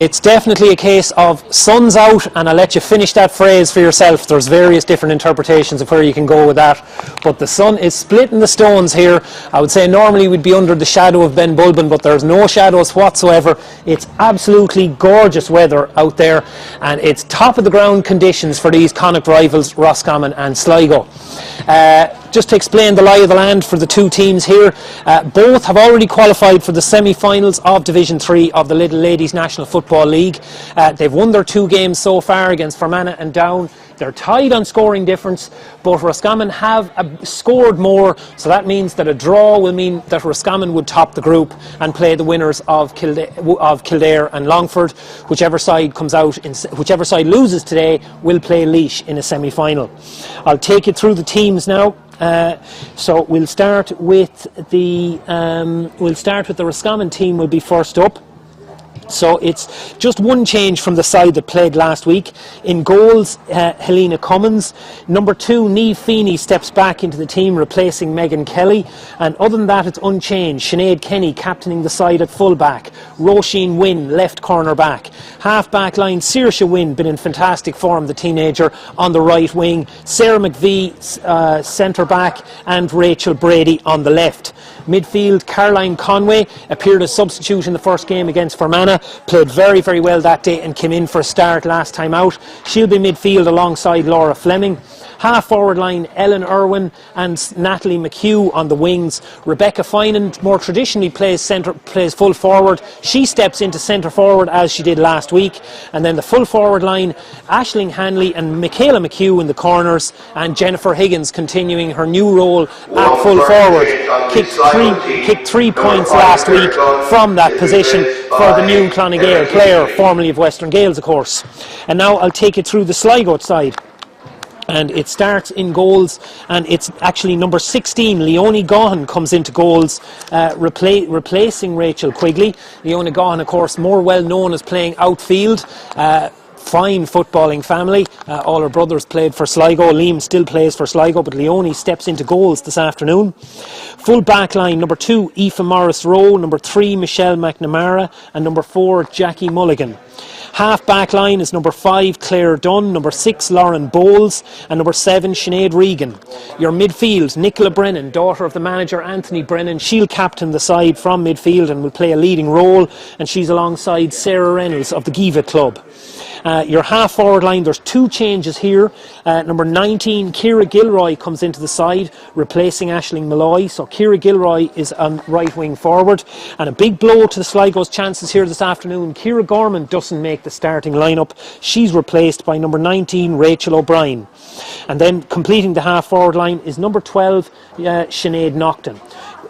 It's definitely a case of sun's out, and I'll let you finish that phrase for yourself. There's various different interpretations of where you can go with that, but the sun is splitting the stones here. I would say normally we'd be under the shadow of Ben Bulben, but there's no shadows whatsoever. It's absolutely gorgeous weather out there, and it's top of the ground conditions for these Connacht rivals Roscommon and Sligo. Just to explain the lie of the land for the two teams here, both have already qualified for the semi-finals of Division 3 of the Lidl Ladies National Football League. They've won their 2 games so far against Fermanagh and Down. They're tied on scoring difference, but Roscommon have scored more, so that means that a draw will mean that Roscommon would top the group and play the winners of Kildare and Longford. Whichever side loses today will play Laois in a semi-final. I'll take you through the teams now. So we'll start with the Roscommon team. Will be first up. So it's just one change from the side that played last week. In goals, Helena Cummins. Number 2, Niamh Feeney steps back into the team, replacing Megan Kelly. And other than that, it's unchanged. Sinead Kenny captaining the side at full-back. Roisin Wynne, left corner-back. Half-back line, Saoirse Wynne, been in fantastic form, the teenager, on the right wing. Sarah McVie, centre-back. And Rachel Brady on the left. Midfield, Caroline Conway appeared as substitute in the first game against Fermanagh, played very, very well that day and came in for a start last time out. She'll be midfield alongside Laura Fleming. Half forward line, Ellen Irwin and Natalie McHugh on the wings. Rebecca Finan more traditionally plays full forward. She steps into centre forward as she did last week. And then the full forward line, Aisling Hanley and Michaela McHugh in the corners, and Jennifer Higgins continuing her new role at full forward. Kicked 3 points last week from that position for the new Clonagale player, formerly of Western Gales, of course. And now I'll take you through the Sligo side. And it starts in goals, and it's actually number 16, Leonie Gaughan, comes into goals, replacing Rachel Quigley. Leonie Gaughan, of course, more well known as playing outfield. Fine footballing family. All her brothers played for Sligo. Liam still plays for Sligo, but Leonie steps into goals this afternoon. Full back line, number 2, Aoife Morris-Rowe, number 3, Michelle McNamara, and number 4, Jackie Mulligan. Half back line is number 5, Claire Dunn, number 6, Lauren Bowles, and number 7, Sinead Regan. Your midfield, Nicola Brennan, daughter of the manager Anthony Brennan. She'll captain the side from midfield and will play a leading role, and she's alongside Sarah Reynolds of the Giva Club. Your half forward line, there's 2 changes here. Number 19, Ciara Gilroy comes into the side, replacing Aisling Malloy. So Ciara Gilroy is on right wing forward. And a big blow to the Sligo's chances here this afternoon. Ciara Gorman doesn't make the starting lineup. She's replaced by number 19, Rachel O'Brien. And then completing the half forward line is number 12, Sinead Naughton.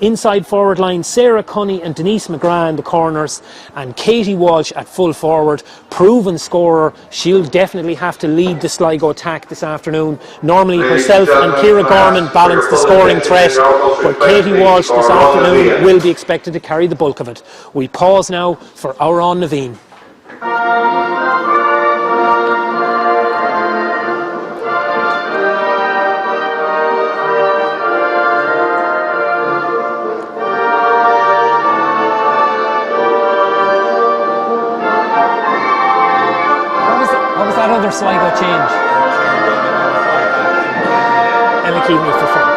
Inside forward line, Sarah Cunny and Denise McGrath in the corners, and Katie Walsh at full forward, proven scorer. She'll definitely have to lead the Sligo attack this afternoon. Normally herself and Ciara Gorman balance the scoring threat, but Katie Walsh this afternoon will be expected to carry the bulk of it. We pause now for Our On Naveen. Another Sligo change. Emma Keaveney for fun.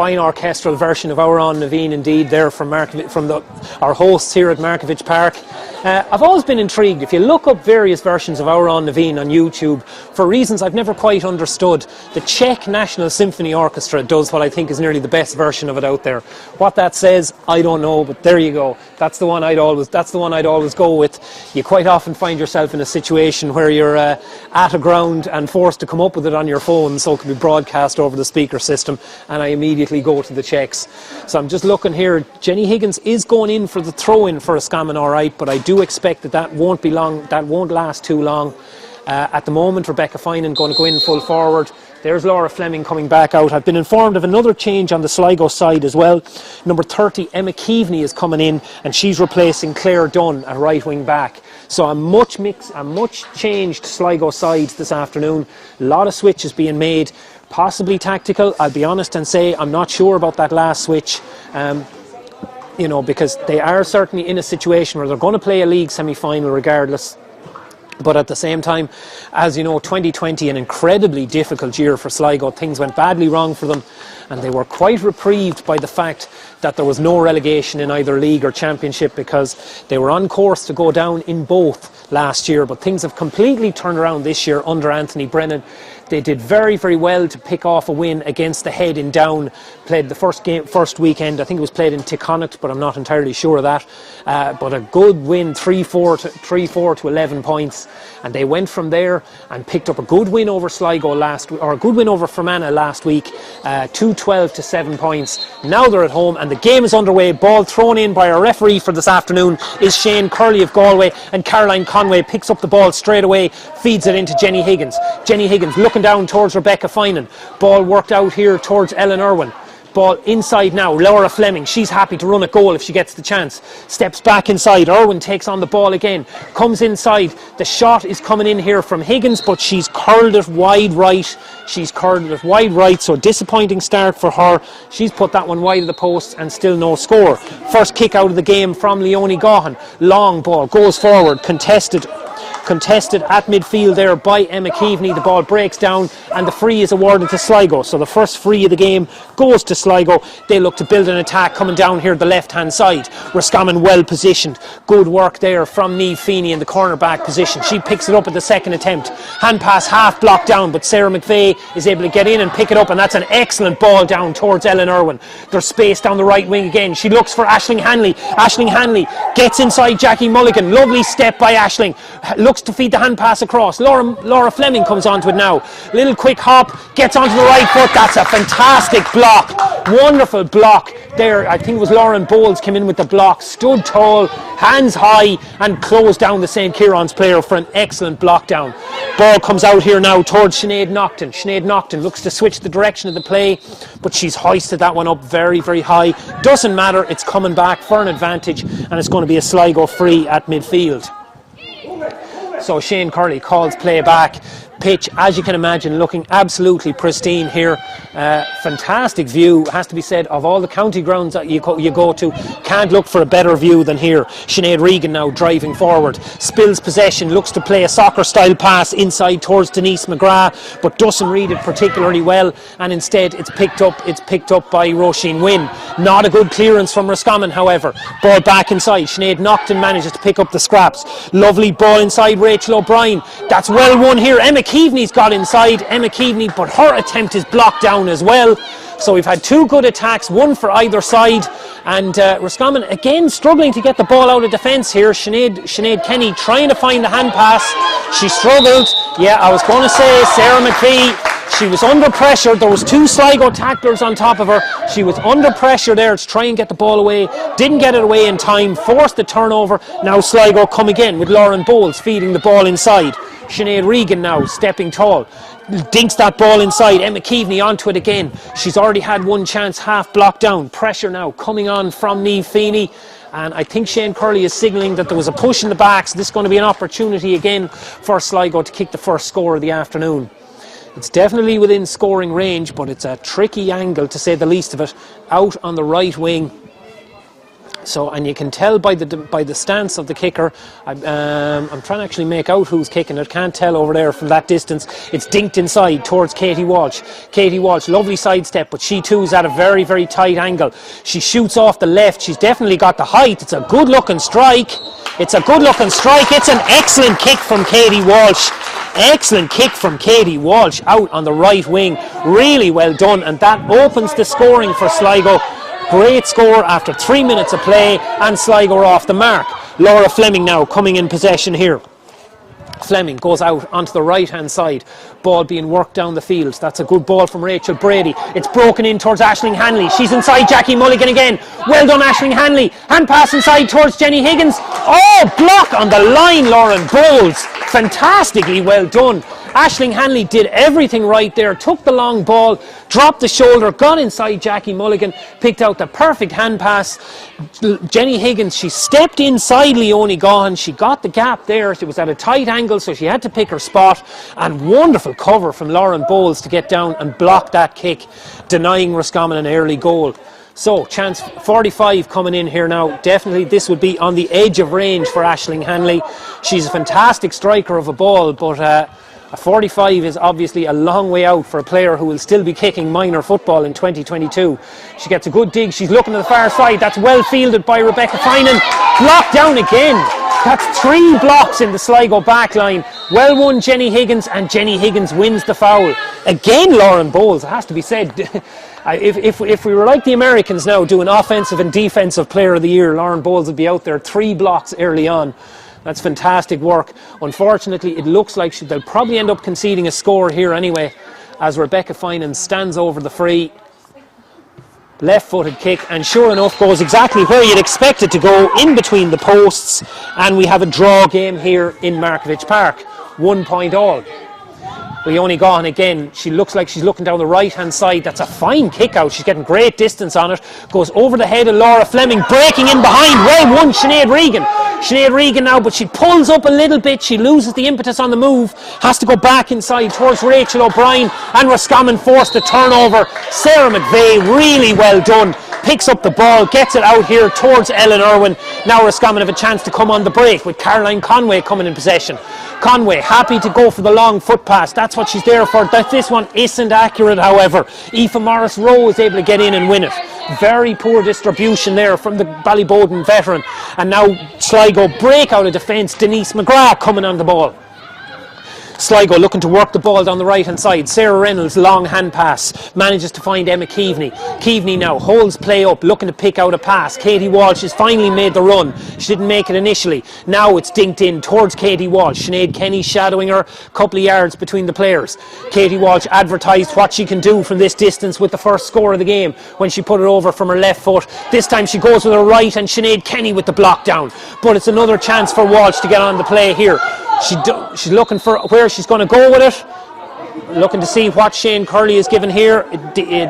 fine orchestral version of Our On Naveen indeed there from our hosts here at Markievicz Park. I've always been intrigued. If you look up various versions of Our On Naveen on YouTube, for reasons I've never quite understood, the Czech National Symphony Orchestra does what I think is nearly the best version of it out there. What that says, I don't know, but there you go. That's the one I'd always go with. You quite often find yourself in a situation where you're at a ground and forced to come up with it on your phone, so it can be broadcast over the speaker system, and I immediately go to the Czechs. So I'm just looking here. Jenny Higgins is going in for the throw-in for Roscommon, all right, but I do expect that won't be long. That won't last too long. At the moment, Rebecca Finan going to go in full forward. There's Laura Fleming coming back out. I've been informed of another change on the Sligo side as well. Number 30, Emma Keaveney, is coming in, and she's replacing Claire Dunn at right wing back. So a much changed Sligo sides this afternoon. A lot of switches being made, possibly tactical. I'll be honest and say I'm not sure about that last switch. You know, because they are certainly in a situation where they're going to play a league semi-final regardless. But at the same time, as you know, 2020, an incredibly difficult year for Sligo. Things went badly wrong for them, and they were quite reprieved by the fact that there was no relegation in either league or championship, because they were on course to go down in both last year. But things have completely turned around this year under Anthony Brennan. They did very, very well to pick off a win against the Head in Down. Played the first weekend. I think it was played in Ticonnet, but I'm not entirely sure of that. But a good win, 3-4 to 11 points. And they went from there and picked up a good win over Sligo or a good win over Fermanagh last week, 2-12 to 7 points. Now they're at home and the game is underway. Ball thrown in by our referee for this afternoon is Shane Curley of Galway, and Caroline Conway picks up the ball straight away, feeds it into Jenny Higgins. Jenny Higgins looking down towards Rebecca Finan. Ball worked out here towards Ellen Irwin. Ball inside now, Laura Fleming, she's happy to run a goal if she gets the chance. Steps back inside, Irwin takes on the ball again, comes inside, the shot is coming in here from Higgins, but she's curled it wide right. So disappointing start for her. She's put that one wide of the post and still no score. First kick out of the game from Leonie Gaughan. Long ball, goes forward, contested at midfield there by Emma Keaveney. The ball breaks down and the free is awarded to Sligo. So the first free of the game goes to Sligo. They look to build an attack coming down here the left hand side. Roscommon well positioned. Good work there from Niamh Feeney in the cornerback position. She picks it up at the second attempt. Hand pass half blocked down, but Sarah McVeigh is able to get in and pick it up, and that's an excellent ball down towards Ellen Irwin. There's space down the right wing again. She looks for Aisling Hanley. Aisling Hanley gets inside Jackie Mulligan. Lovely step by Aisling. Looks to feed the hand pass across. Laura Fleming comes onto it now. Little quick hop, gets onto the right foot. That's a fantastic block. Wonderful block there. I think it was Lauren Bowles came in with the block, stood tall, hands high, and closed down the St. Kieran's player for an excellent block down. Ball comes out here now towards Sinead Naughton. Sinead Naughton looks to switch the direction of the play, but she's hoisted that one up very, very high. Doesn't matter, it's coming back for an advantage, and it's going to be a Sligo free at midfield. So Shane Curley calls play back. Pitch, as you can imagine, looking absolutely pristine here. Fantastic view, has to be said, of all the county grounds that you go to. Can't look for a better view than here. Sinead Regan now driving forward, spills possession, looks to play a soccer style pass inside towards Denise McGrath, but doesn't read it particularly well, and instead it's picked up by Roisin Wynne. Not a good clearance from Roscommon, however. Ball back inside. Sinead Naughton manages to pick up the scraps. Lovely ball inside Rachel O'Brien. That's well won here. Emma Keaveney's got inside, but her attempt is blocked down as well. So we've had two good attacks, one for either side, and Roscommon again struggling to get the ball out of defence here. Sinead Kenny trying to find the hand pass. She struggled. Yeah, I was going to say Sarah McVeigh, she was under pressure. There was two Sligo tacklers on top of her. She was under pressure there to try and get the ball away. Didn't get it away in time, forced the turnover. Now Sligo come again with Lauren Bowles feeding the ball inside. Sinead Regan now stepping tall, dinks that ball inside. Emma Keaveney onto it again. She's already had one chance, half blocked down. Pressure now coming on from Niamh Feeney, and I think Shane Curley is signalling that there was a push in the back, so this is going to be an opportunity again for Sligo to kick the first score of the afternoon. It's definitely within scoring range, but it's a tricky angle to say the least of it. Out on the right wing, So, and you can tell by the stance of the kicker. I'm trying to actually make out who's kicking it. Can't tell over there from that distance. It's dinked inside towards Katie Walsh. Katie Walsh, lovely sidestep, but she too is at a very, very tight angle. She shoots off the left. She's definitely got the height. It's a good-looking strike. It's a good-looking strike. It's an excellent kick from Katie Walsh. Excellent kick from Katie Walsh out on the right wing. Really well done, and that opens the scoring for Sligo. Great score after 3 minutes of play, and Sligo are off the mark. Laura Fleming now coming in possession here. Fleming goes out onto the right hand side, ball being worked down the field. That's a good ball from Rachel Brady. It's broken in towards Aisling Hanley. She's inside Jackie Mulligan again. Well done, Aisling Hanley. Hand pass inside towards Jenny Higgins. Oh, block on the line, Lauren Bowles. Fantastically well done. Aisling Hanley did everything right there, took the long ball, dropped the shoulder, got inside Jackie Mulligan, picked out the perfect hand pass. Jenny Higgins, she stepped inside Leonie Gaughan, she got the gap there, she was at a tight angle, so she had to pick her spot, and wonderful cover from Lauren Bowles to get down and block that kick, denying Roscommon an early goal. So, chance 45 coming in here now. Definitely this would be on the edge of range for Aisling Hanley. She's a fantastic striker of a ball, but a 45 is obviously a long way out for a player who will still be kicking minor football in 2022. She gets a good dig. She's looking to the far side. That's well fielded by Rebecca Finan. Blocked down again. That's 3 blocks in the Sligo back line. Well won, Jenny Higgins, and Jenny Higgins wins the foul. Again, Lauren Bowles, it has to be said. If we were like the Americans now doing offensive and defensive player of the year, Lauren Bowles would be out there 3 blocks early on. That's fantastic work. Unfortunately, it looks like they'll probably end up conceding a score here anyway, as Rebecca Finan stands over the free. Left-footed kick, and sure enough goes exactly where you'd expect it to go, in between the posts, and we have a draw game here in Markievicz Park. 1 point all. Leonie Gaughan again, she looks like she's looking down the right hand side. That's a fine kick out, she's getting great distance on it. Goes over the head of Laura Fleming, breaking in behind. Well won, Sinead Regan. Sinead Regan now, but she pulls up a little bit, she loses the impetus on the move, has to go back inside towards Rachel O'Brien, and Roscommon forced the turnover. Sarah McVeigh, really well done, picks up the ball, gets it out here towards Ellen Irwin. Now Roscommon have a chance to come on the break with Caroline Conway coming in possession. Conway happy to go for the long foot pass, that's what she's there for. This one isn't accurate, however. Aoife Morris-Rowe is able to get in and win it. Very poor distribution there from the Ballyboden veteran. And now Sligo break out of defence. Denise McGrath coming on the ball. Sligo looking to work the ball down the right hand side. Sarah Reynolds, long hand pass, manages to find Emma Keaveney. Keaveney now holds play up, looking to pick out a pass. Katie Walsh has finally made the run. She didn't make it initially. Now it's dinked in towards Katie Walsh. Sinead Kenny shadowing her, a couple of yards between the players. Katie Walsh advertised what she can do from this distance with the first score of the game when she put it over from her left foot. This time she goes with her right, and Sinead Kenny with the block down. But it's another chance for Walsh to get on the play here. She's looking for where she's going to go with it. Looking to see what Shane Curley is given here.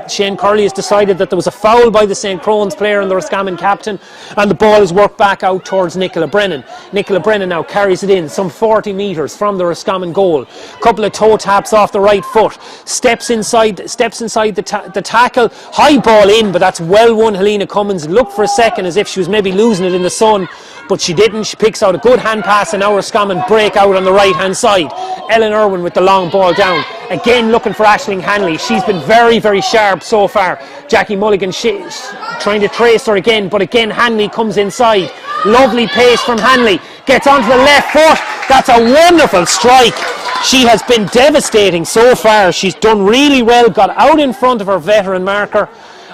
Shane Curley has decided that there was a foul by the St. Crohn's player and the Roscommon captain, and the ball is worked back out towards Nicola Brennan. Nicola Brennan now carries it in some 40 metres from the Roscommon goal. Couple of toe taps off the right foot. Steps inside the tackle. High ball in, but that's well won. Helena Cummins looked for a second as if she was maybe losing it in the sun, but she didn't. She picks out a good hand pass, and now Roscommon break out on the right hand side. Ellen Irwin with the long ball down. Again looking for Aisling Hanley. She's been very, very sharp so far. Jackie Mulligan trying to trace her again, but again Hanley comes inside. Lovely pace from Hanley. Gets onto the left foot. That's a wonderful strike. She has been devastating so far. She's done really well. Got out in front of her veteran marker.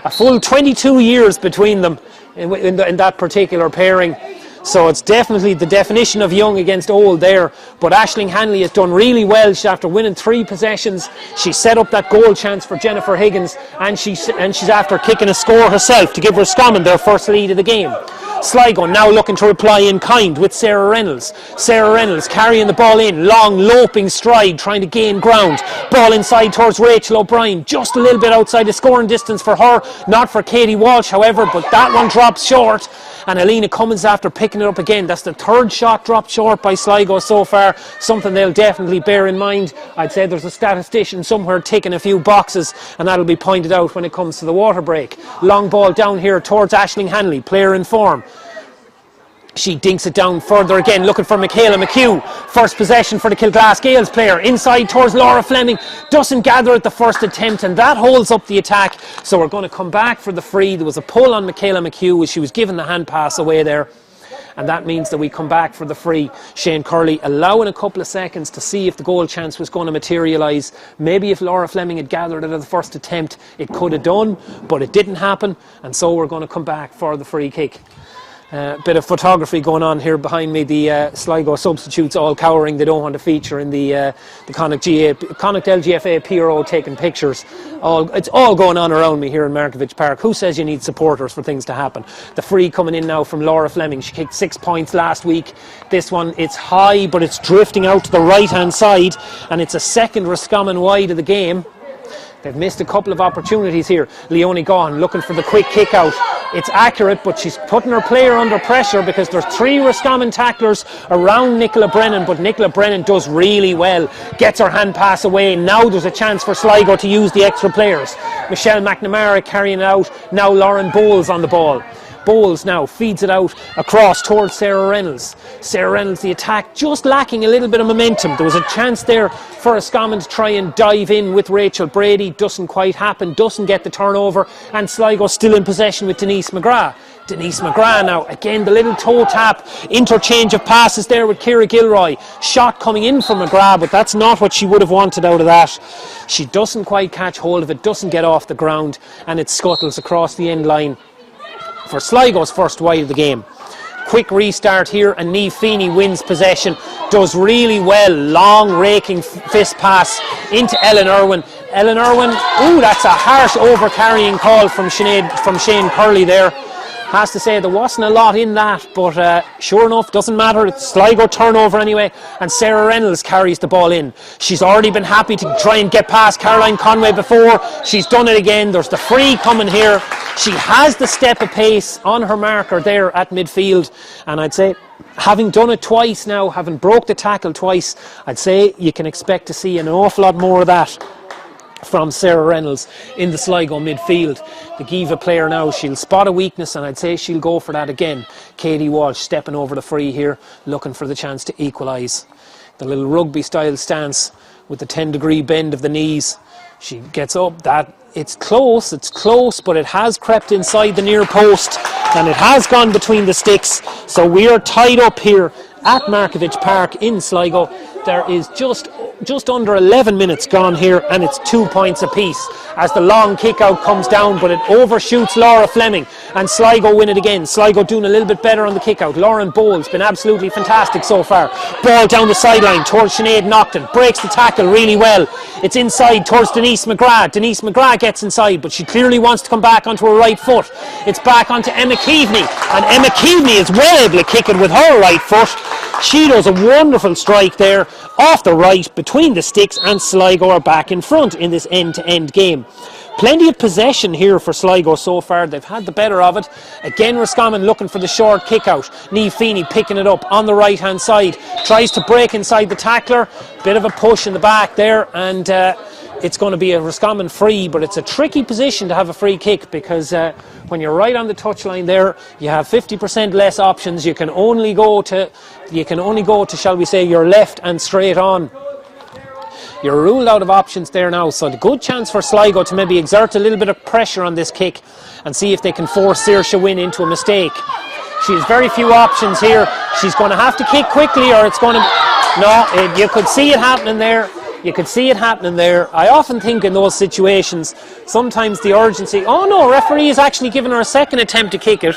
A full 22 years between them in that particular pairing. So it's definitely the definition of young against old there. But Aisling Hanley has done really well. After winning 3 possessions, she set up that goal chance for Jennifer Higgins, and she's after kicking a score herself to give Roscommon their first lead of the game. Sligo now looking to reply in kind with Sarah Reynolds. Sarah Reynolds carrying the ball in, long loping stride, trying to gain ground. Ball inside towards Rachel O'Brien, just a little bit outside the scoring distance for her, not for Katie Walsh however, but that one drops short. And Helena Cummins after picking picking it up again. That's the third shot dropped short by Sligo so far, something they'll definitely bear in mind. I'd say there's a statistician somewhere ticking a few boxes, and that'll be pointed out when it comes to the water break. Long ball down here towards Aisling Hanley, player in form. She dinks it down further again, looking for Michaela McHugh. First possession for the Kilglass Gales player. Inside towards Laura Fleming. Doesn't gather at the first attempt, and that holds up the attack. So we're going to come back for the free. There was a pull on Michaela McHugh as she was given the hand pass away there. And that means that we come back for the free. Shane Curley allowing a couple of seconds to see if the goal chance was going to materialise. Maybe if Laura Fleming had gathered it at the first attempt, it could have done, but it didn't happen. And so we're going to come back for the free kick. Bit of photography going on here behind me. The Sligo substitutes all cowering. They don't want to feature in the Connacht LGFA PRO taking pictures. It's all going on around me here in Markievicz Park. Who says you need supporters for things to happen? The free coming in now from Laura Fleming. She kicked 6 points last week. This one, it's high, but it's drifting out to the right-hand side, and it's a second Roscommon wide of the game. They've missed a couple of opportunities here. Leonie Gaughan looking for the quick kick out. It's accurate, but she's putting her player under pressure because there's 3 Roscommon tacklers around Nicola Brennan, but Nicola Brennan does really well. Gets her hand pass away. Now there's a chance for Sligo to use the extra players. Michelle McNamara carrying it out. Now Lauren Bowles on the ball. Bowles now feeds it out across towards Sarah Reynolds. Sarah Reynolds, the attack just lacking a little bit of momentum. There was a chance there for Roscommon to try and dive in with Rachel Brady. Doesn't quite happen, doesn't get the turnover, and Sligo still in possession with Denise McGrath. Denise McGrath now, again the little toe tap, interchange of passes there with Ciara Gilroy. Shot coming in from McGrath, but that's not what she would have wanted out of that. She doesn't quite catch hold of it, doesn't get off the ground, and it scuttles across the end line for Sligo's first wide of the game. Quick restart here, and Niamh Feeney wins possession, does really well. Long raking fist pass into Ellen Irwin. Ellen Irwin, ooh, that's a harsh over carrying call from Shane Curley there. Has to say there wasn't a lot in that, but sure enough, doesn't matter. It's Sligo turnover anyway, and Sarah Reynolds carries the ball in. She's already been happy to try and get past Caroline Conway before. She's done it again. There's the free coming here. She has the step of pace on her marker there at midfield, and I'd say, having done it twice now, having broke the tackle twice, I'd say you can expect to see an awful lot more of that from Sarah Reynolds in the Sligo midfield. The Giva player now, she'll spot a weakness, and I'd say she'll go for that again. Katie Walsh stepping over the free here, looking for the chance to equalise. The little rugby style stance with the 10-degree bend of the knees. She gets up. It's close, but it has crept inside the near post, and it has gone between the sticks. So we are tied up here at Markievicz Park in Sligo. There is just under 11 minutes gone here, and it's 2 points apiece as the long kick out comes down, but it overshoots Laura Fleming, and Sligo win it again. Sligo doing a little bit better on the kick out. Lauren Bowles been absolutely fantastic so far. Ball down the sideline towards Sinead Naughton, breaks the tackle really well. It's inside towards Denise McGrath. Denise McGrath gets inside, but she clearly wants to come back onto her right foot. It's back onto Emma Keaveney, and Emma Keaveney is well able to kick it with her right foot. She does a wonderful strike there off the right between the sticks, and Sligo are back in front in this end-to-end game. Plenty of possession here for Sligo so far. They've had the better of it. Again, Roscommon looking for the short kick out. Niamh Feeney picking it up on the right hand side, tries to break inside the tackler. Bit of a push in the back there, and it's going to be a Roscommon free, but it's a tricky position to have a free kick because when you're right on the touchline there, you have 50% less options. You can only go to, shall we say, your left and straight on. You're ruled out of options there now, so the good chance for Sligo to maybe exert a little bit of pressure on this kick and see if they can force Saoirse Wynne into a mistake. She has very few options here. She's going to have to kick quickly, or it's going to... No, you could see it happening there. You could see it happening there. I often think in those situations, sometimes the urgency... Oh no, referee is actually giving her a second attempt to kick it,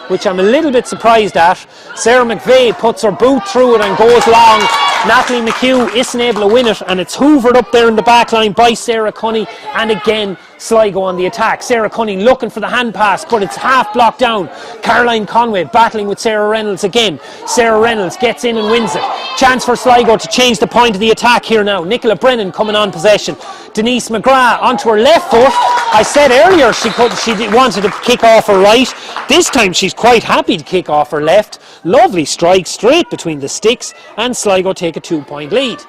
which I'm a little bit surprised at. Sarah McVeigh puts her boot through it and goes long. Natalie McHugh isn't able to win it, and it's hoovered up there in the back line by Sarah Cunny, and again Sligo on the attack. Sarah Cunny looking for the hand pass, but it's half blocked down. Caroline Conway battling with Sarah Reynolds again. Sarah Reynolds gets in and wins it. Chance for Sligo to change the point of the attack here now. Nicola Brennan coming on possession. Denise McGrath onto her left foot. I said earlier she wanted to kick off her right. This time she's quite happy to kick off her left. Lovely strike straight between the sticks, and Sligo take a 2-point lead.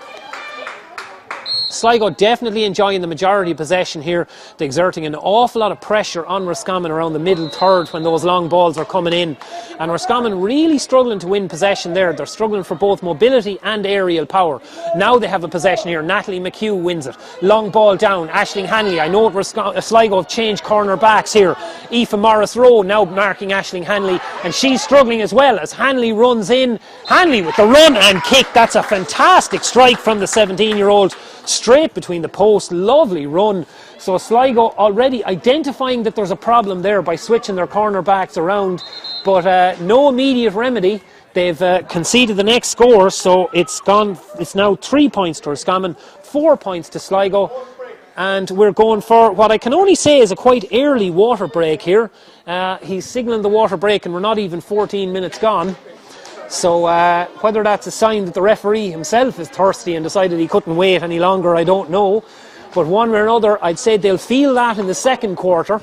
Sligo definitely enjoying the majority of possession here. They're exerting an awful lot of pressure on Roscommon around the middle third when those long balls are coming in. And Roscommon really struggling to win possession there. They're struggling for both mobility and aerial power. Now they have a possession here. Natalie McHugh wins it. Long ball down. Aisling Hanley. I know Sligo have changed corner backs here. Aoife Morris-Rowe now marking Aisling Hanley. And she's struggling as well as Hanley runs in. Hanley with the run and kick. That's a fantastic strike from the 17-year-old. Straight between the posts, lovely run. So Sligo already identifying that there's a problem there by switching their corner backs around, but no immediate remedy. They've conceded the next score, so it's now 3 points to Roscommon, 4 points to Sligo, and we're going for what I can only say is a quite early water break here. He's signalling the water break and we're not even 14 minutes gone. So whether that's a sign that the referee himself is thirsty and decided he couldn't wait any longer, I don't know. But one way or another, I'd say they'll feel that in the second quarter.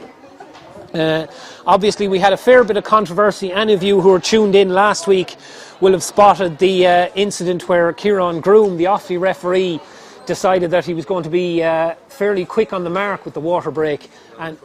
Obviously, we had a fair bit of controversy. Any of you who were tuned in last week will have spotted the incident where Kieran Groom, the Offaly referee, decided that he was going to be fairly quick on the mark with the water break. And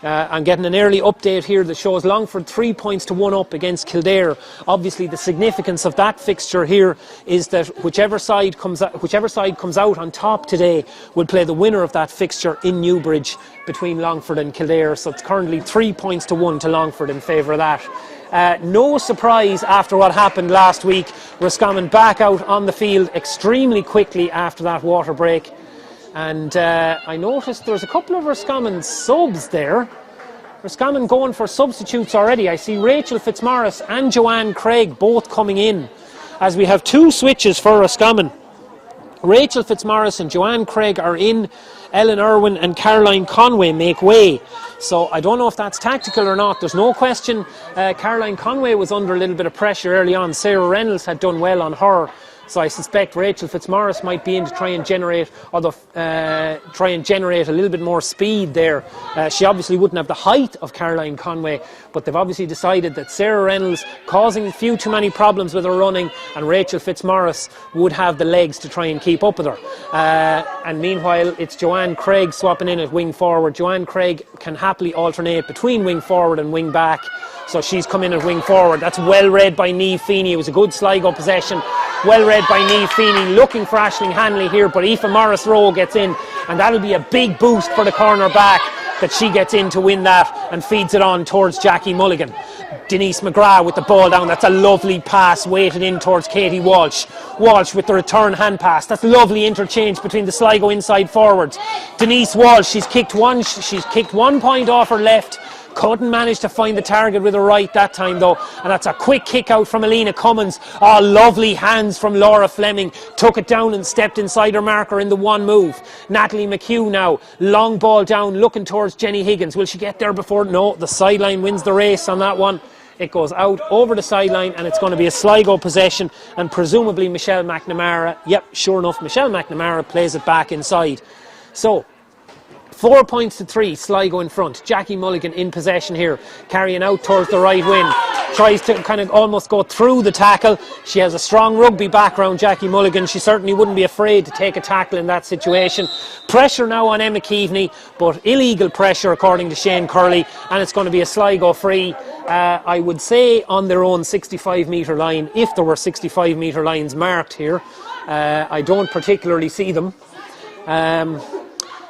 I'm getting an early update here that shows Longford 3 points to 1 up against Kildare. Obviously, the significance of that fixture here is that whichever side comes out on top today will play the winner of that fixture in Newbridge between Longford and Kildare. So it's currently 3 points to 1 to Longford in favour of that. No surprise after what happened last week. Roscommon back out on the field extremely quickly after that water break. And I noticed there's a couple of Roscommon subs there. Roscommon going for substitutes already. I see Rachel Fitzmaurice and Joanne Craig both coming in as we have 2 switches for Roscommon. Rachel Fitzmaurice and Joanne Craig are in. Ellen Irwin and Caroline Conway make way. So I don't know if that's tactical or not. There's no question Caroline Conway was under a little bit of pressure early on. Sarah Reynolds had done well on her. So I suspect Rachel Fitzmaurice might be in to try and generate a little bit more speed there. She obviously wouldn't have the height of Caroline Conway, but they've obviously decided that Sarah Reynolds causing a few too many problems with her running, and Rachel Fitzmaurice would have the legs to try and keep up with her. And meanwhile, it's Joanne Craig swapping in at wing forward. Joanne Craig can happily alternate between wing forward and wing back. So she's come in at wing forward. That's well read by Niamh Feeney. It was a good Sligo possession. Well read by Niamh Feeney, looking for Aisling Hanley here, but Aoife Morris-Rowe gets in, and that'll be a big boost for the corner back that she gets in to win that and feeds it on towards Jackie Mulligan. Denise McGrath with the ball down. That's a lovely pass weighted in towards Katie Walsh. Walsh with the return hand pass. That's lovely interchange between the Sligo inside forwards. Denise Walsh, she's kicked 1 point off her left. Couldn't manage to find the target with her right that time though, and that's a quick kick out from Alina Cummins. Oh, lovely hands from Laura Fleming, took it down and stepped inside her marker in the one move. Natalie McHugh now, long ball down looking towards Jenny Higgins. Will she get there before? No, the sideline wins the race on that one. It goes out over the sideline and it's going to be a Sligo possession, and presumably Michelle McNamara, yep, sure enough, Michelle McNamara plays it back inside. So 4 points to 3, Sligo in front. Jackie Mulligan in possession here, carrying out towards the right wing. Tries to kind of almost go through the tackle. She has a strong rugby background, Jackie Mulligan. She certainly wouldn't be afraid to take a tackle in that situation. Pressure now on Emma Keaveney, but illegal pressure according to Shane Curley, and it's going to be a Sligo free. I would say on their own 65 metre line, if there were 65 metre lines marked here. I don't particularly see them.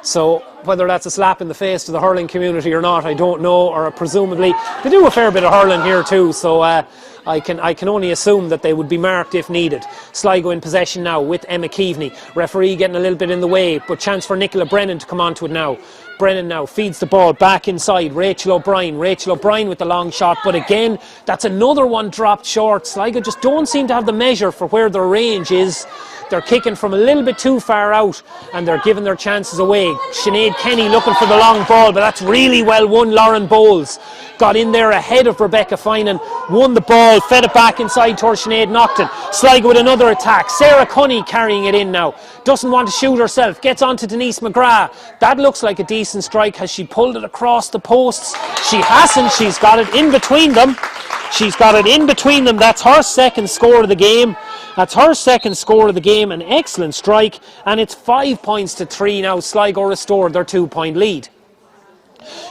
So whether that's a slap in the face to the hurling community or not, I don't know, or presumably they do a fair bit of hurling here too, so I can only assume that they would be marked if needed. Sligo in possession now with Emma Keaveney. Referee getting a little bit in the way, but chance for Nicola Brennan to come onto it now. Brennan now feeds the ball back inside. Rachel O'Brien with the long shot, but again that's another one dropped short. Sligo just don't seem to have the measure for where their range is. they're kicking from a little bit too far out and they're giving their chances away. Sinead Kenny looking for the long ball, but that's really well won. Lauren Bowles got in there ahead of Rebecca Finan, won the ball, fed it back inside towards Sinead Nocton. Sligo with another attack. Sarah Cunny carrying it in now. Doesn't want to shoot herself. Gets on to Denise McGrath. That looks like a decent strike. Has she pulled it across the posts? She hasn't. She's got it in between them. She's got it in between them. That's her second score of the game. That's her second score of the game. An excellent strike. And it's 5 points to 3 now. Sligo restored their 2-point lead.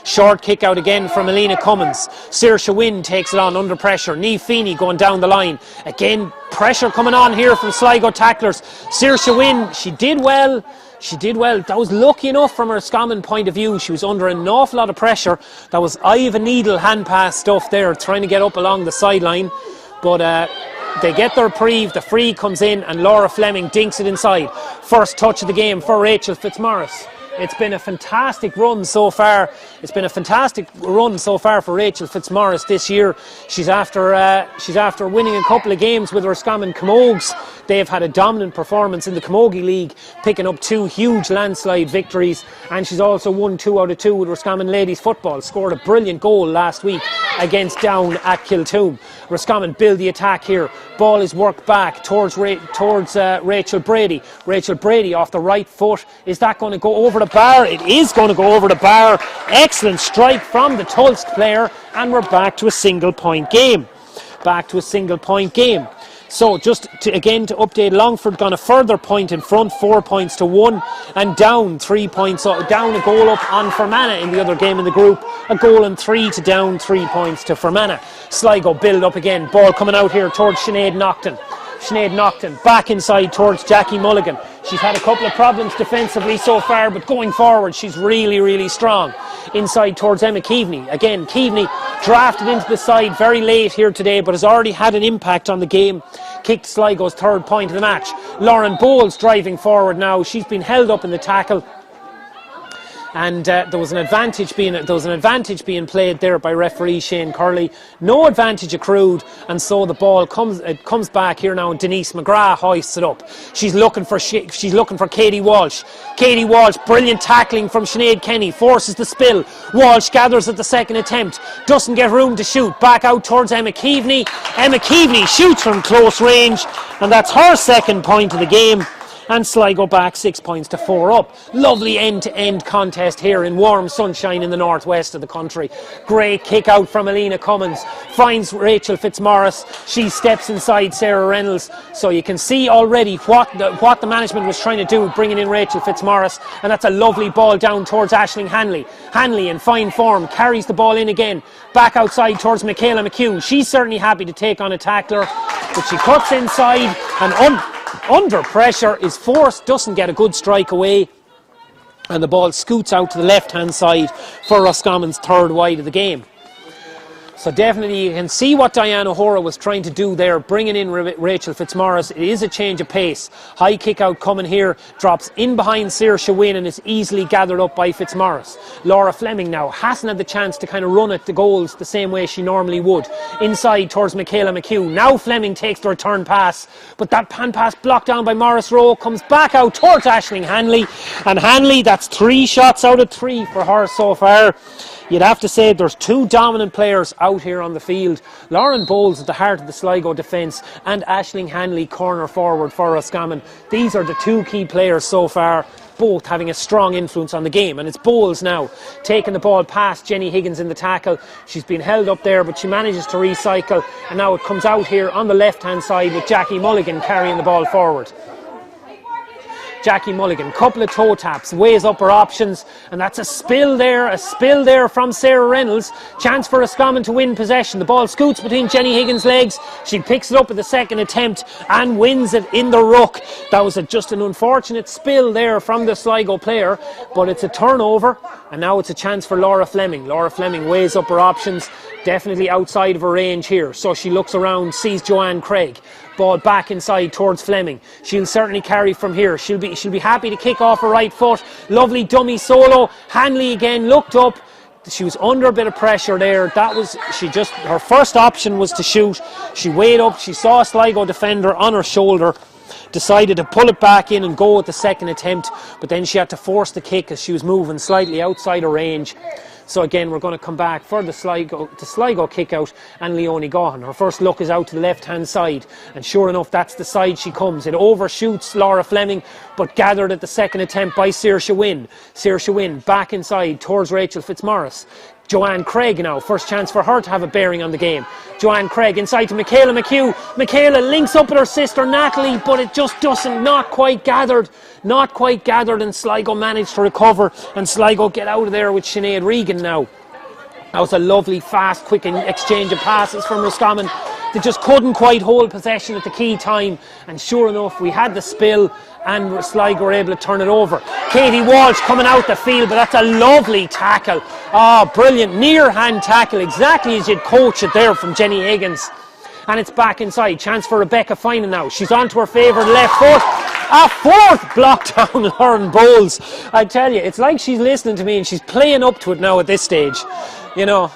Short kick out again from Alina Cummins. Saoirse Wynne takes it on under pressure. Niamh Feeney going down the line. Again, pressure coming on here from Sligo tacklers. Saoirse Wynne, she did well. She did well. That was lucky enough from her Roscommon point of view. She was under an awful lot of pressure. That was eye of a needle hand pass stuff there, trying to get up along the sideline. But they get their reprieve. The free comes in and Laura Fleming dinks it inside. First touch of the game for Rachel Fitzmaurice. It's been a fantastic run so far. It's been a fantastic run so far for Rachel Fitzmaurice this year. She's after winning a couple of games with Roscommon Camogues. They've had a dominant performance in the Camogie League, picking up 2 huge landslide victories, and she's also won 2 out of 2 with Roscommon Ladies Football. Scored a brilliant goal last week against Down at Kiltoom. Roscommon build the attack here. Ball is worked back towards Rachel Brady. Rachel Brady off the right foot. Is that going to go over the bar? It is going to go over the bar. Excellent strike from the Tulsk player, and we're back to a single point game. Back to a single point game. So just to update, Longford gone a further point in front, 4 points to 1, and down 3 points, down a goal up on Fermanagh in the other game in the group, a goal and 3 to down 3 points to Fermanagh. Sligo build up again, ball coming out here towards Sinead Nocton. Sinead Nocton back inside towards Jackie Mulligan. She's had a couple of problems defensively so far, but going forward she's really, really strong. Inside towards Emma Keaveney. Again, Keaveney drafted into the side very late here today, but has already had an impact on the game. Kicked Sligo's 3rd point of the match. Lauren Bowles driving forward now. She's been held up in the tackle. And there was an advantage being played there by referee Shane Curley. No advantage accrued, and so the ball comes back here now, and Denise McGrath hoists it up. She's looking for Katie Walsh. Katie Walsh, brilliant tackling from Sinead Kenny, forces the spill. Walsh gathers at the second attempt, doesn't get room to shoot. Back out towards Emma Keaveney. Emma Keaveney shoots from close range, and that's her 2nd point of the game. And Sligo back 6 points to 4 up. Lovely end-to-end contest here in warm sunshine in the northwest of the country. Great kick out from Alina Cummins. Finds Rachel Fitzmaurice. She steps inside Sarah Reynolds. So you can see already what the management was trying to do, bringing in Rachel Fitzmaurice. And that's a lovely ball down towards Aisling Hanley. Hanley in fine form carries the ball in again. Back outside towards Michaela McHugh. She's certainly happy to take on a tackler, but she cuts inside and under pressure is forced, doesn't get a good strike away, and the ball scoots out to the left hand side for Roscommon's 3rd wide of the game. So definitely you can see what Diane O'Hora was trying to do there, bringing in Rachel Fitzmaurice. It is a change of pace. High kick out coming here, drops in behind Saoirse Wynne and is easily gathered up by Fitzmaurice. Laura Fleming now hasn't had the chance to kind of run at the goals the same way she normally would. Inside towards Michaela McHugh. Now Fleming takes the return pass, but that hand pass blocked down by Morris Rowe, comes back out towards Aisling Hanley. And Hanley, that's 3 shots out of 3 for her so far. You'd have to say there's 2 dominant players out here on the field. Lauren Bowles at the heart of the Sligo defence, and Aisling Hanley corner forward for Roscommon. These are the 2 key players so far, both having a strong influence on the game. And it's Bowles now taking the ball past Jenny Higgins in the tackle. She's been held up there, but she manages to recycle, and now it comes out here on the left hand side with Jackie Mulligan carrying the ball forward. Jackie Mulligan, couple of toe taps, weighs up her options, and that's a spill there from Sarah Reynolds. Chance for Roscommon to win possession. The ball scoots between Jenny Higgins' legs. She picks it up at the 2nd attempt and wins it in the ruck. That was just an unfortunate spill there from the Sligo player, but it's a turnover, and now it's a chance for Laura Fleming. Laura Fleming weighs up her options, definitely outside of her range here, so she looks around, sees Joanne Craig. Ball back inside towards Fleming. She'll certainly carry from here. She'll be happy to kick off her right foot. Lovely dummy solo. Hanley again looked up. She was under a bit of pressure there. Her first option was to shoot. She weighed up. She saw a Sligo defender on her shoulder. decided to pull it back in and go with the second attempt, but then she had to force the kick as she was moving slightly outside her range. So again, we're going to come back for the Sligo kick out and Leonie Gaughan. Her first look is out to the left-hand side, and sure enough, that's the side she comes. It overshoots Laura Fleming, but gathered at the second attempt by Saoirse Wynne. Saoirse Wynne back inside towards Rachel Fitzmaurice. Joanne Craig now, first chance for her to have a bearing on the game. Joanne Craig inside to Michaela McHugh. Michaela links up with her sister Natalie, but it just not quite gathered, and Sligo managed to recover, and Sligo get out of there with Sinead Regan now. That was a lovely, fast, quick exchange of passes from Roscommon. They just couldn't quite hold possession at the key time, and sure enough, we had the spill, and Sligo were able to turn it over. Katie Walsh coming out the field, but that's a lovely tackle. Oh, brilliant, near-hand tackle, exactly as you'd coach it there from Jenny Higgins. And it's back inside. Chance for Rebecca Finan now. She's on to her favourite left foot. A fourth block down Lauren Bowles. I tell you, it's like she's listening to me and she's playing up to it now at this stage. You know,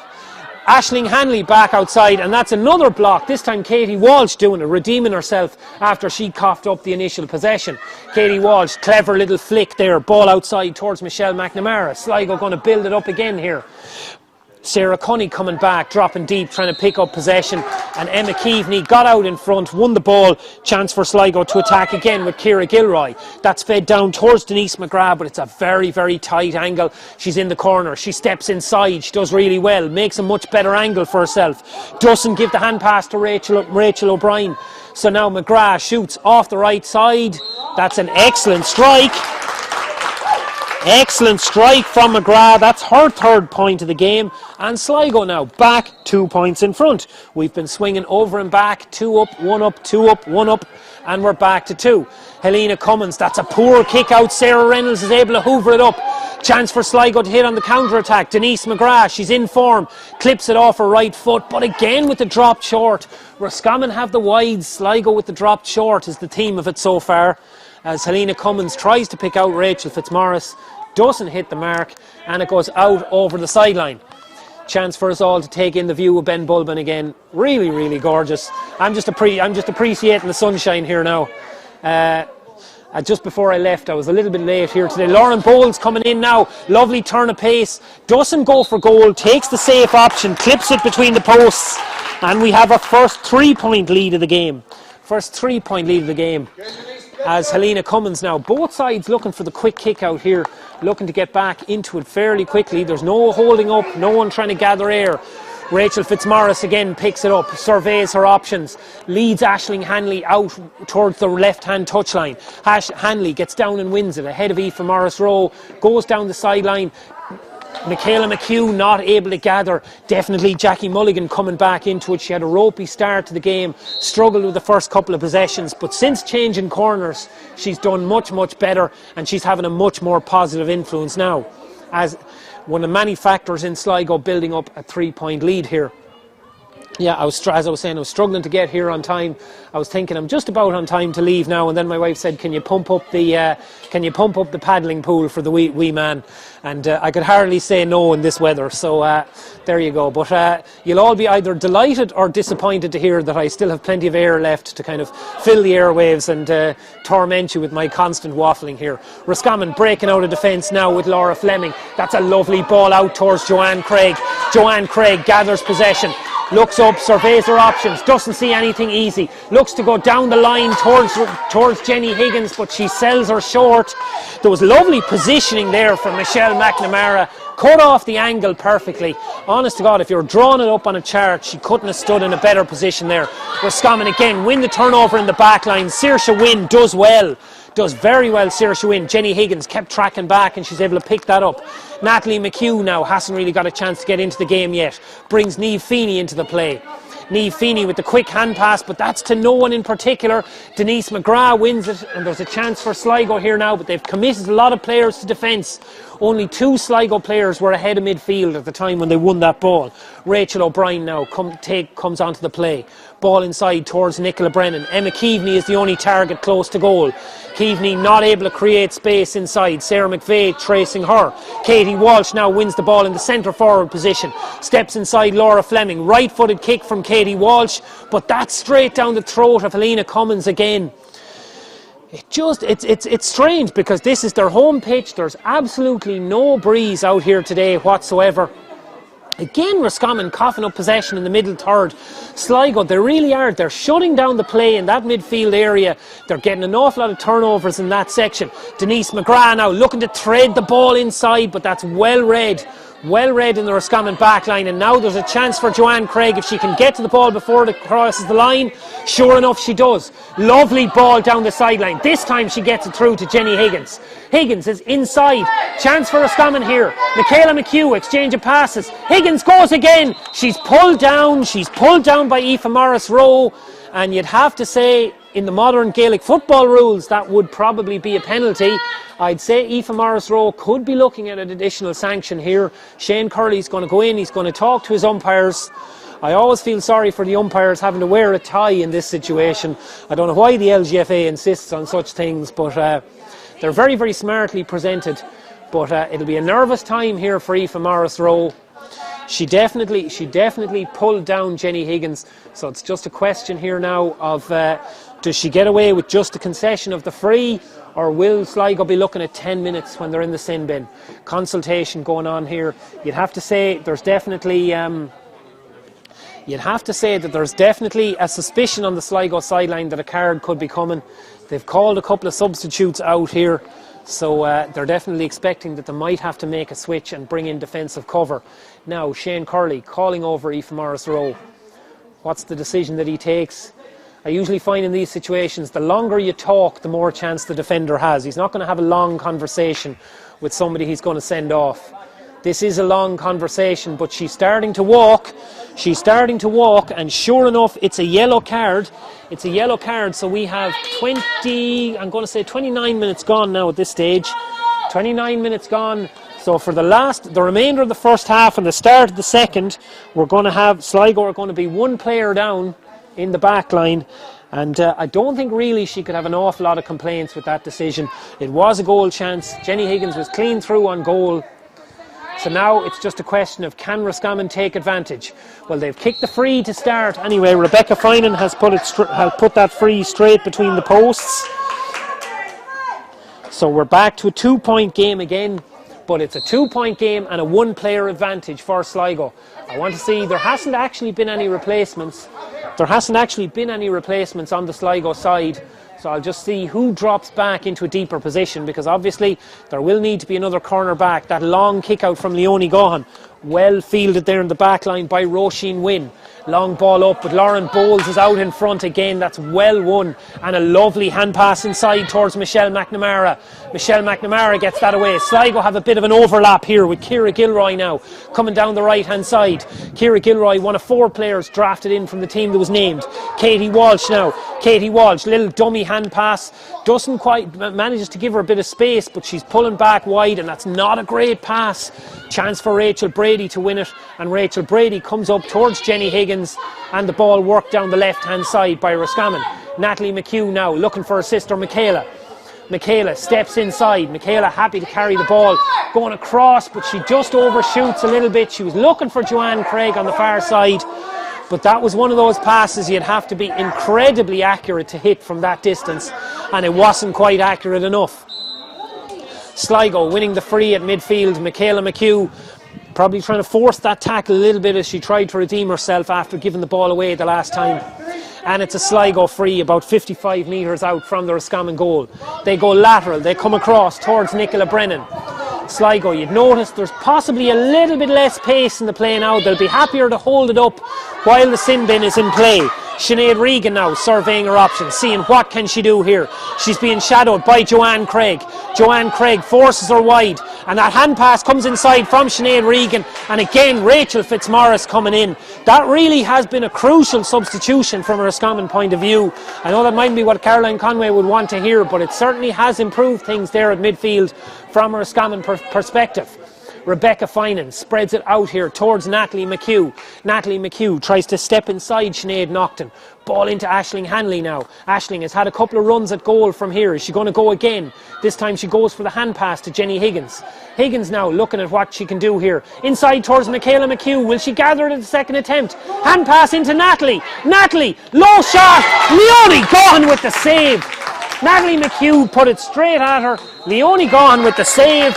Aisling Hanley back outside, and that's another block. This time Katie Walsh doing it, redeeming herself after she coughed up the initial possession. Katie Walsh, clever little flick there, ball outside towards Michelle McNamara. Sligo going to build it up again here. Sarah Cunny coming back, dropping deep, trying to pick up possession, and Emma Keaveney got out in front, won the ball. Chance for Sligo to attack again with Ciara Gilroy. That's fed down towards Denise McGrath, but it's a very, very tight angle. She's in the corner, she steps inside, she does really well, makes a much better angle for herself. Doesn't give the hand pass to Rachel O'Brien. So now McGrath shoots off the right side. That's an excellent strike. Excellent strike from McGrath. That's her third point of the game, and Sligo now back 2 points in front. We've been swinging over and back, 2 up, 1 up, 2 up, 1 up, and we're back to 2. Helena Cummins, that's a poor kick out. Sarah Reynolds is able to hoover it up. Chance for Sligo to hit on the counter attack. Denise McGrath, she's in form, clips it off her right foot, but again with the dropped short. Roscommon have the wides, Sligo with the dropped short is the theme of it so far, as Helena Cummins tries to pick out Rachel Fitzmaurice, doesn't hit the mark, and it goes out over the sideline. Chance for us all to take in the view of Ben Bulben again. Really, really gorgeous. I'm just appreciating the sunshine here now. Just before I left, I was a little bit late here today. Lauren Bowles coming in now. Lovely turn of pace. Doesn't go for goal. Takes the safe option. Clips it between the posts. And we have a first 3-point lead of the game. First 3-point lead of the game. As Helena Cummins now, both sides looking for the quick kick out here, looking to get back into it fairly quickly. There's no holding up, no one trying to gather air. Rachel Fitzmaurice again picks it up, surveys her options, leads Aisling Hanley out towards the left-hand touchline. Hanley gets down and wins it ahead of Aoife Morris-Rowe, goes down the sideline. Michaela McHugh not able to gather. Definitely Jackie Mulligan coming back into it. She had a ropey start to the game, struggled with the first couple of possessions, but since changing corners she's done much, much better, and she's having a much more positive influence now, as one of the many factors in Sligo building up a 3-point lead here. Yeah, as I was saying, I was struggling to get here on time. I was thinking I'm just about on time to leave now, and then my wife said, "Can you pump up the paddling pool for the wee man?" And I could hardly say no in this weather. So there you go. But you'll all be either delighted or disappointed to hear that I still have plenty of air left to kind of fill the airwaves and torment you with my constant waffling here. Roscommon breaking out of defence now with Laura Fleming. That's a lovely ball out towards Joanne Craig. Joanne Craig gathers possession. Looks up, surveys her options, doesn't see anything easy. Looks to go down the line towards Jenny Higgins, but she sells her short. There was lovely positioning there from Michelle McNamara. Cut off the angle perfectly. Honest to God, if you're drawing it up on a chart, she couldn't have stood in a better position there. Roscommon again win the turnover in the back line. Saoirse Wynne does well. Does very well, Saoirse Wynne. Jenny Higgins kept tracking back and she's able to pick that up. Natalie McHugh now hasn't really got a chance to get into the game yet. Brings Niamh Feeney into the play. Niamh Feeney with the quick hand pass, but that's to no one in particular. Denise McGrath wins it, and there's a chance for Sligo here now, but they've committed a lot of players to defence. Only 2 Sligo players were ahead of midfield at the time when they won that ball. Rachel O'Brien now comes onto the play. Ball inside towards Nicola Brennan. Emma Keaveney is the only target close to goal. Keaveney not able to create space inside. Sarah McVeigh tracing her. Katie Walsh now wins the ball in the centre forward position. Steps inside Laura Fleming. Right footed kick from Katie Walsh, but that's straight down the throat of Helena Cummins again. It's strange because this is their home pitch. There's absolutely no breeze out here today whatsoever. Again, Roscommon coughing up possession in the middle third. Sligo, they really are. They're shutting down the play in that midfield area. They're getting an awful lot of turnovers in that section. Denise McGrath now looking to thread the ball inside, but that's well read. Well read in the Roscommon backline, and now there's a chance for Joanne Craig if she can get to the ball before it crosses the line. Sure enough, she does. Lovely ball down the sideline. This time she gets it through to Jenny Higgins. Higgins is inside. Chance for Roscommon here. Michaela McHugh, exchange of passes. Higgins goes again. She's pulled down. She's pulled down by Aoife Morris-Rowe, and you'd have to say in the modern Gaelic football rules that would probably be a penalty. I'd say Aoife Morris-Rowe could be looking at an additional sanction here. Shane Curley's going to go in, he's going to talk to his umpires. I always feel sorry for the umpires having to wear a tie in this situation. I don't know why the LGFA insists on such things, but they're very, very smartly presented. But it'll be a nervous time here for Aoife Morris-Rowe. She definitely pulled down Jenny Higgins, so it's just a question here now of does she get away with just the concession of the free, or will Sligo be looking at 10 minutes when they're in the sin bin? Consultation going on here. You'd have to say there's definitely a suspicion on the Sligo sideline that a card could be coming. They've called a couple of substitutes out here, so they're definitely expecting that they might have to make a switch and bring in defensive cover. Now Shane Curley calling over Aoife Morris-Rowe. What's the decision that he takes? I usually find in these situations the longer you talk, the more chance the defender has. He's not going to have a long conversation with somebody he's going to send off. This is a long conversation, but she's starting to walk. She's starting to walk, and sure enough, it's a yellow card. It's a yellow card, so we have 29 minutes gone now at this stage. 29 minutes gone. So for the remainder of the first half and the start of the second, we're going to have Sligo are going to be one player down in the back line, and I don't think really she could have an awful lot of complaints with that decision. It was a goal chance. Jenny Higgins was clean through on goal. So now it's just a question of can Roscommon take advantage? Well, they've kicked the free to start. Anyway, Rebecca Finan has put that free straight between the posts. So we're back to a 2-point game again, but it's a 2-point game and a 1-player advantage for Sligo. I want to see, there hasn't actually been any replacements. There hasn't actually been any replacements on the Sligo side. So I'll just see who drops back into a deeper position, because obviously there will need to be another corner back. That long kick out from Leonie Gohan, well fielded there in the back line by Roisin Wynne. Long ball up, but Lauren Bowles is out in front again. That's well won, and a lovely hand pass inside towards Michelle McNamara. Michelle McNamara gets that away. Sligo have a bit of an overlap here with Ciara Gilroy now coming down the right hand side. Ciara Gilroy, one of 4 players drafted in from the team that was named. Katie Walsh now. Katie Walsh, little dummy hand pass, doesn't quite, manages to give her a bit of space, but she's pulling back wide, and that's not a great pass. Chance for Rachel Brady to win it, and Rachel Brady comes up towards Jenny Higgins, and the ball worked down the left hand side by Roscommon. Natalie McHugh now looking for her sister Michaela. Michaela steps inside. Michaela happy to carry the ball, going across, but she just overshoots a little bit. She was looking for Joanne Craig on the far side, but that was one of those passes you'd have to be incredibly accurate to hit from that distance, and it wasn't quite accurate enough. Sligo winning the free at midfield. Michaela McHugh probably trying to force that tackle a little bit as she tried to redeem herself after giving the ball away the last time. And it's a Sligo free about 55 metres out from the Roscommon goal. They go lateral, they come across towards Nicola Brennan. Sligo, you'd notice there's possibly a little bit less pace in the play now. They'll be happier to hold it up while the sin bin is in play. Sinead Regan now surveying her options, seeing what can she do here. She's being shadowed by Joanne Craig. Joanne Craig forces her wide, and that hand pass comes inside from Sinead Regan, and again Rachel Fitzmaurice coming in. That really has been a crucial substitution from a Roscommon point of view. I know that might be what Caroline Conway would want to hear, but it certainly has improved things there at midfield from a Roscommon perspective. Rebecca Finan spreads it out here towards Natalie McHugh. Natalie McHugh tries to step inside Sinead Naughton. Ball into Aisling Hanley now. Aisling has had a couple of runs at goal from here. Is she going to go again? This time she goes for the hand pass to Jenny Higgins. Higgins now looking at what she can do here. Inside towards Michaela McHugh. Will she gather it at the second attempt? Hand pass into Natalie. Natalie, low shot. Leonie Gohan with the save. Natalie McHugh put it straight at her. Leonie Gaughan with the save.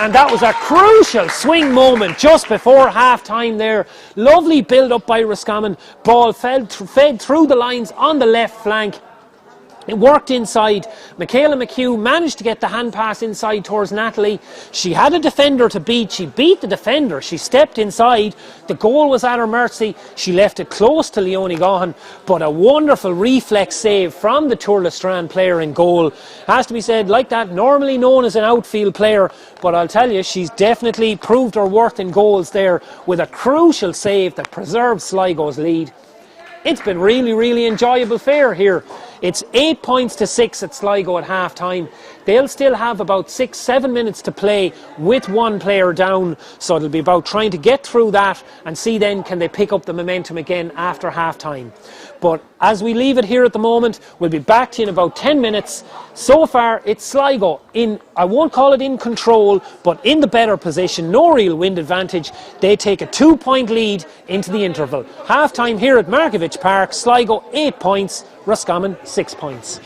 And that was a crucial swing moment just before half-time there. Lovely build-up by Roscommon. Ball fed through the lines on the left flank. It worked inside. Michaela McHugh managed to get the hand pass inside towards Natalie. She had a defender to beat. She beat the defender. She stepped inside. The goal was at her mercy. She left it close to Leonie Gaughan, but a wonderful reflex save from the Tour de Strand player in goal. Has to be said, like that, normally known as an outfield player, but I'll tell you, she's definitely proved her worth in goals there with a crucial save that preserved Sligo's lead. It's been really enjoyable fare here. It's 8 points to 6 at Sligo at half time. They'll still have about 6-7 minutes to play with one player down, so it'll be about trying to get through that and see then can they pick up the momentum again after half time. But as we leave it here at the moment, we'll be back to you in about 10 minutes. So far it's Sligo in, I won't call it in control, but in the better position. No real wind advantage. They take a 2-point lead into the interval. Half time here at Markievicz Park. Sligo 8 points, Roscommon 6 points.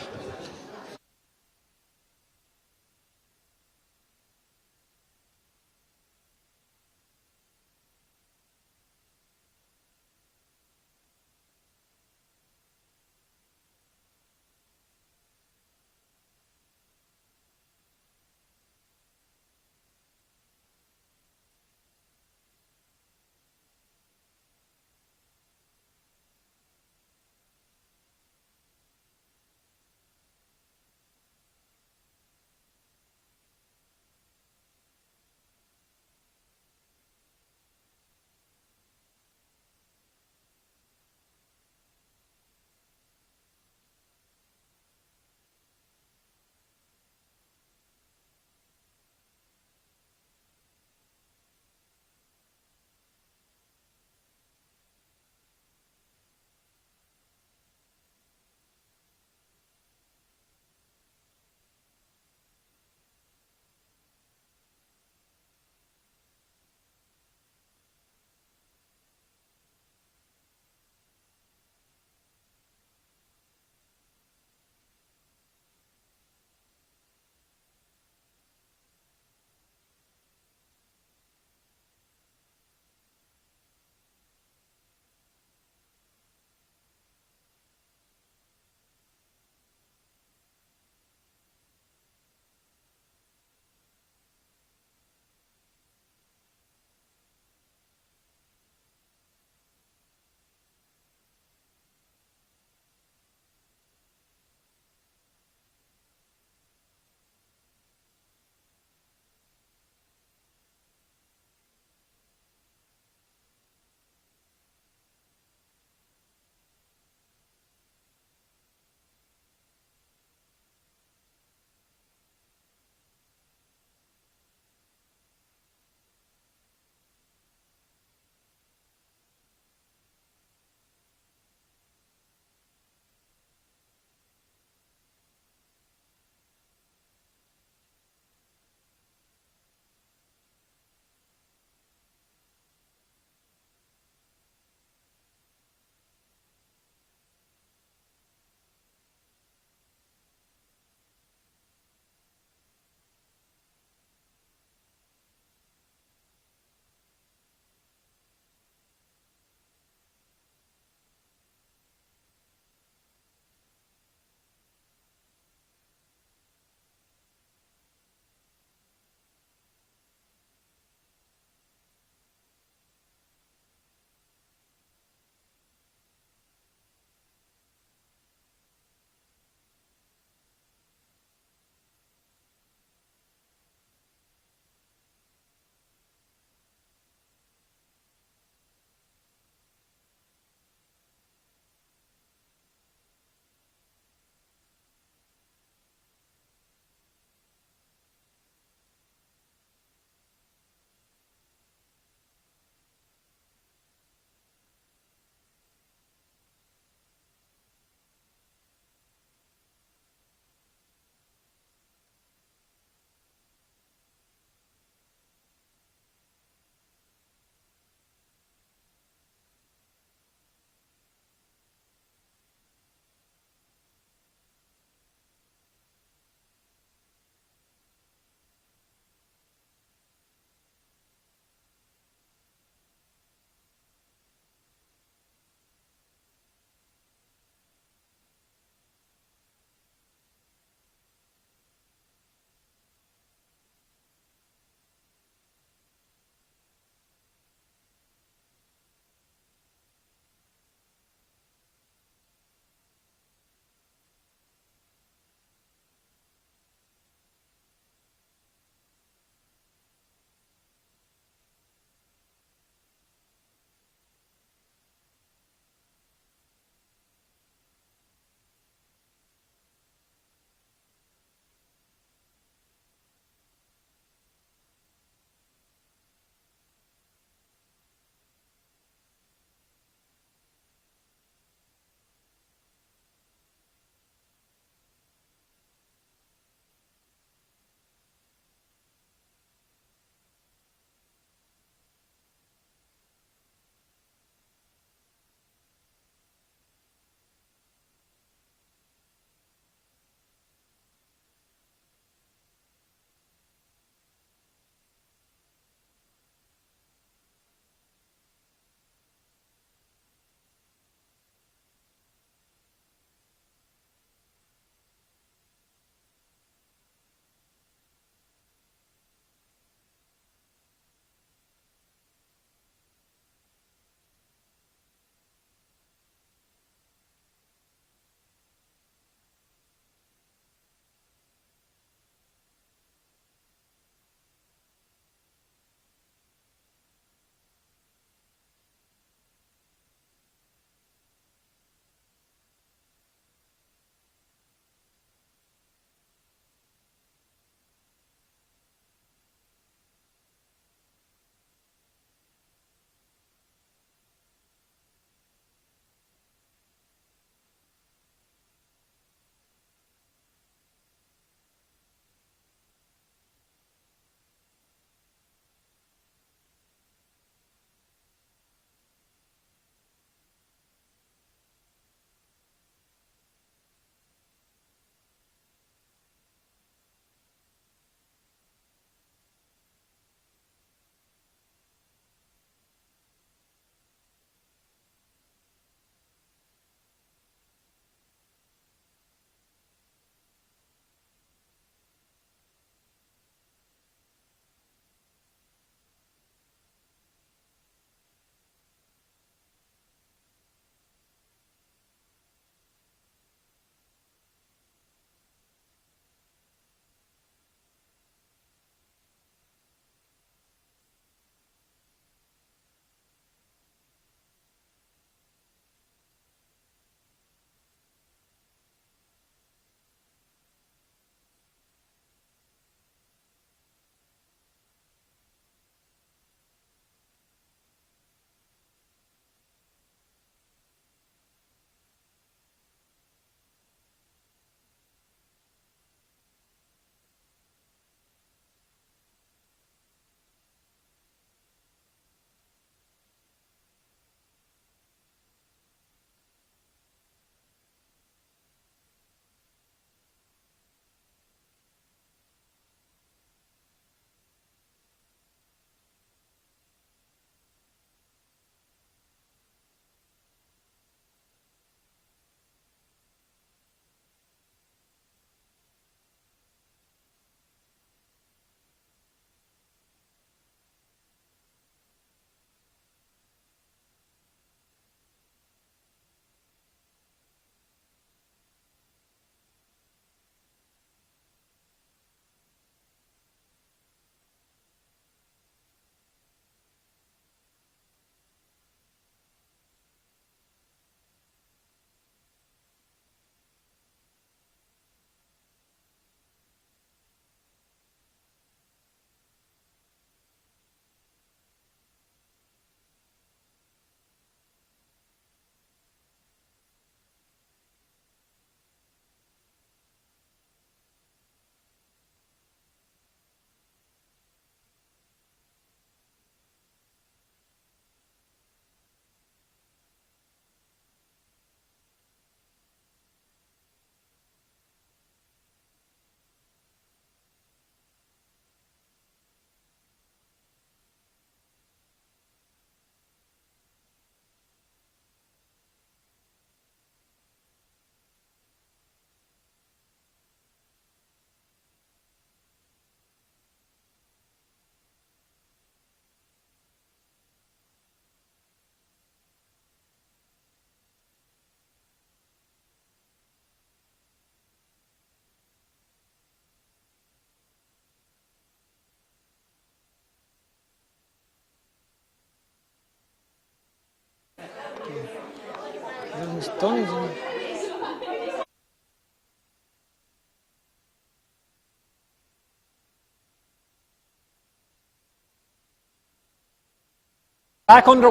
done.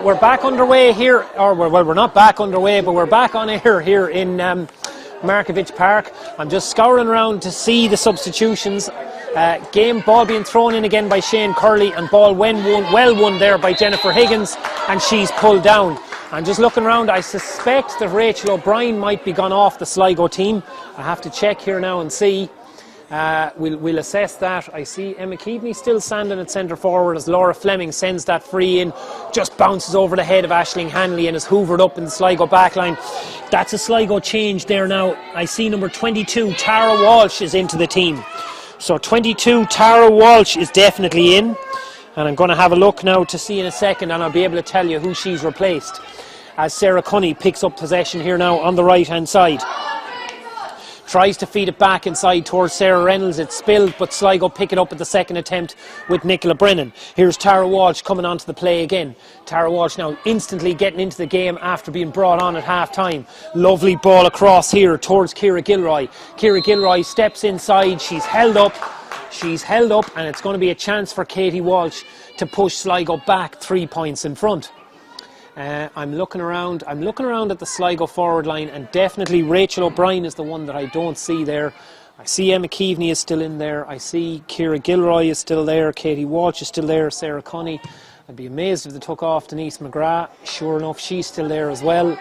We're back underway here, or well, we're not back underway, but we're back on air here in Markievicz Park. I'm just scouring around to see the substitutions. Game ball being thrown in again by Shane Curley, and ball well won there by Jennifer Higgins, and she's pulled down. I'm just looking around. I suspect that Rachel O'Brien might be gone off the Sligo team. I have to check here now and see. We'll assess that. I see Emma Keaveney still standing at centre forward as Laura Fleming sends that free in, just bounces over the head of Aisling Hanley and is hoovered up in the Sligo backline. That's a Sligo change there now. I see number 22, Tara Walsh, is into the team. So 22, Tara Walsh is definitely in, and I'm going to have a look now to see in a second, and I'll be able to tell you who she's replaced, as Sarah Cunny picks up possession here now on the right hand side. Tries to feed it back inside towards Sarah Reynolds. It's spilled, but Sligo pick it up at the second attempt with Nicola Brennan. Here's Tara Walsh coming onto the play again. Tara Walsh now instantly getting into the game after being brought on at half time. Lovely ball across here towards Ciara Gilroy. Ciara Gilroy steps inside. She's held up, and it's going to be a chance for Katie Walsh to push Sligo back 3 points in front. I'm looking around at the Sligo forward line, and definitely Rachel O'Brien is the one that I don't see there. I see Emma Keaveney is still in there. I see Ciara Gilroy is still there. Katie Walsh is still there. Sarah Cunny. I'd be amazed if they took off Denise McGrath. Sure enough, she's still there as well.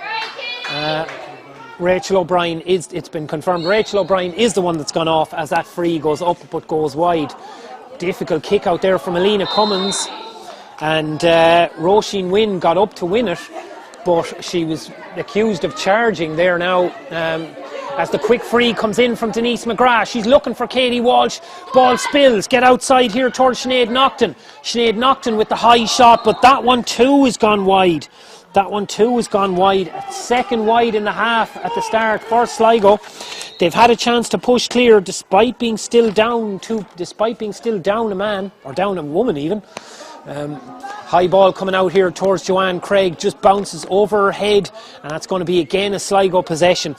Rachel O'Brien it's been confirmed. Rachel O'Brien is the one that's gone off, as that free goes up but goes wide. Difficult kick out there from Alina Cummins. And Roisin Wynne got up to win it, but she was accused of charging there now, as the quick free comes in from Denise McGrath. She's looking for Katie Walsh. Ball spills. Get outside here towards Sinead Naughton. Sinead Naughton with the high shot, but that one too has gone wide. Second wide in the half at the start for Sligo. They've had a chance to push clear despite being still down a man, or down a woman even. High ball coming out here towards Joanne Craig, just bounces over her head, and that's going to be again a Sligo possession.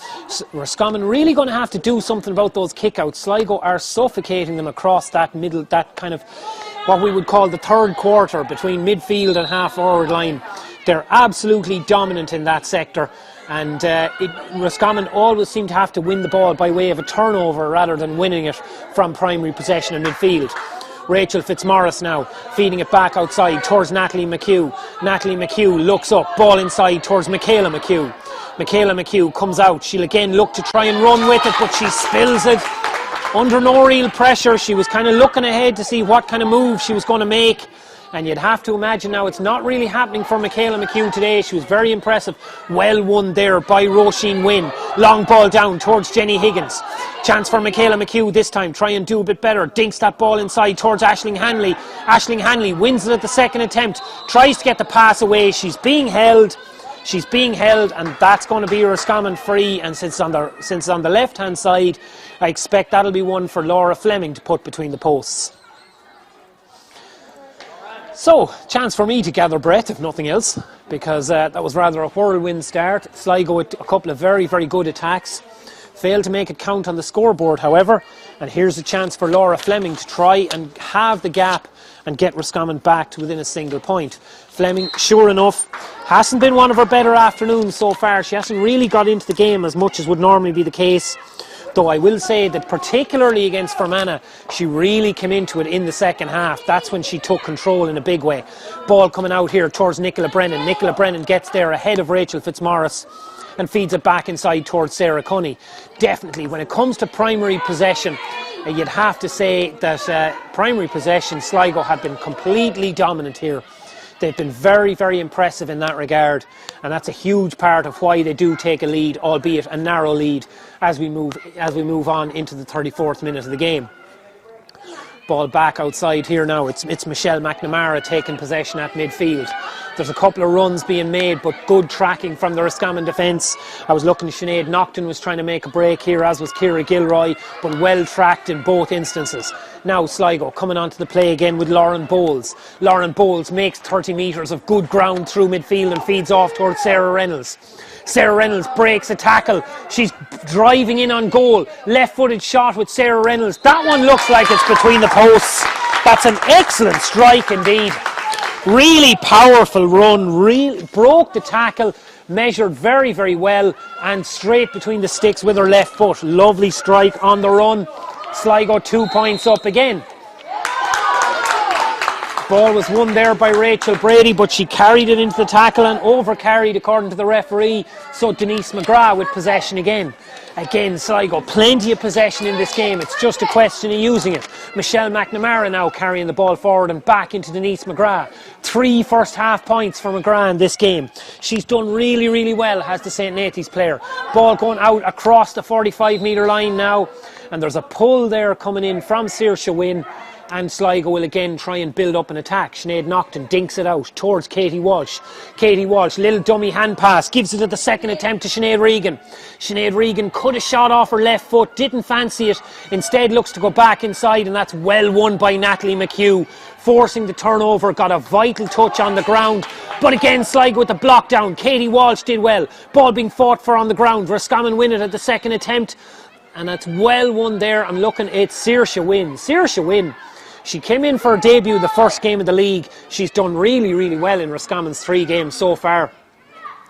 Roscommon really going to have to do something about those kickouts. Sligo are suffocating them across that middle, that kind of what we would call the third quarter between midfield and half forward line. They're absolutely dominant in that sector, and Roscommon always seem to have to win the ball by way of a turnover rather than winning it from primary possession in midfield. Rachel Fitzmaurice now feeding it back outside towards Natalie McHugh. Natalie McHugh looks up, ball inside towards Michaela McHugh. Michaela McHugh comes out. She'll again look to try and run with it, but she spills it under no real pressure. She was kind of looking ahead to see what kind of move she was going to make, and you'd have to imagine now it's not really happening for Michaela McHugh today. She was very impressive. Well won there by Roisin Wynne. Long ball down towards Jenny Higgins. Chance for Michaela McHugh this time. Try and do a bit better. Dinks that ball inside towards Aisling Hanley. Aisling Hanley wins it at the second attempt. Tries to get the pass away. She's being held, and that's going to be Roscommon free. And since on the left hand side, I expect that'll be one for Laura Fleming to put between the posts. So, chance for me to gather breath, if nothing else, because that was rather a whirlwind start. Sligo with a couple of very, very good attacks. Failed to make it count on the scoreboard, however, and here's a chance for Laura Fleming to try and have the gap and get Roscommon back to within a single point. Fleming, sure enough, hasn't been one of her better afternoons so far. She hasn't really got into the game as much as would normally be the case. Though I will say that particularly against Fermanagh, she really came into it in the second half. That's when she took control in a big way. Ball coming out here towards Nicola Brennan. Nicola Brennan gets there ahead of Rachel Fitzmaurice and feeds it back inside towards Sarah Cunny. Definitely, when it comes to primary possession, you'd have to say that primary possession, Sligo have been completely dominant here. They've been very, very impressive in that regard, and that's a huge part of why they do take a lead, albeit a narrow lead, as we move on into the 34th minute of the game. Ball back outside here now. It's Michelle McNamara taking possession at midfield. There's a couple of runs being made, but good tracking from the Roscommon defence. I was looking, Sinead Naughton was trying to make a break here, as was Ciara Gilroy, but well tracked in both instances. Now Sligo coming onto the play again with Lauren Bowles. Lauren Bowles makes 30 metres of good ground through midfield and feeds off towards Sarah Reynolds. Sarah Reynolds breaks a tackle. She's driving in on goal. Left-footed shot with Sarah Reynolds. That one looks like it's between the posts. That's an excellent strike indeed. Really powerful run. Really broke the tackle. Measured very, very well. And straight between the sticks with her left foot. Lovely strike on the run. Sligo 2 points up again. Ball was won there by Rachel Brady, but she carried it into the tackle and over-carried according to the referee. So Denise McGrath with possession again. Again, Sligo, plenty of possession in this game. It's just a question of using it. Michelle McNamara now carrying the ball forward and back into Denise McGrath. 3 first half points for McGrath in this game. She's done really, really well, has the St. Nathan's player. Ball going out across the 45-metre line now. And there's a pull there coming in from Saoirse Wynne. And Sligo will again try and build up an attack. Sinead Naughton dinks it out towards Katie Walsh. Katie Walsh, little dummy hand pass, gives it at the second attempt to Sinead Regan. Sinead Regan cut a shot off her left foot, didn't fancy it. Instead looks to go back inside, and that's well won by Natalie McHugh. Forcing the turnover, got a vital touch on the ground. But again, Sligo with the block down. Katie Walsh did well. Ball being fought for on the ground. Roscommon win it at the second attempt. And that's well won there. I'm looking at Saoirse Wynne. Saoirse Wynne. She came in for her debut the first game of the league. She's done really, really well in Roscommon's 3 games so far.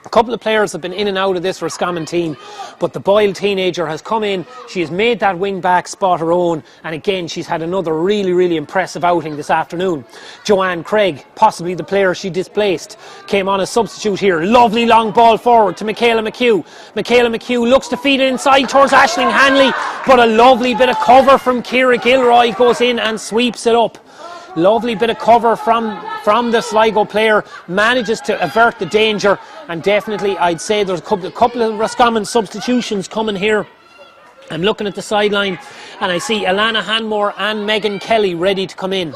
A couple of players have been in and out of this Roscommon team, but the Boyle teenager has come in. She has made that wing-back spot her own, and again, she's had another really, really impressive outing this afternoon. Joanne Craig, possibly the player she displaced, came on as substitute here. Lovely long ball forward to Michaela McHugh. Michaela McHugh looks to feed it inside towards Aisling Hanley, but a lovely bit of cover from Ciara Gilroy goes in and sweeps it up. Lovely bit of cover from the Sligo player, manages to avert the danger, and definitely I'd say there's a couple of Roscommon substitutions coming here. I'm looking at the sideline and I see Alana Hanmore and Megan Kelly ready to come in.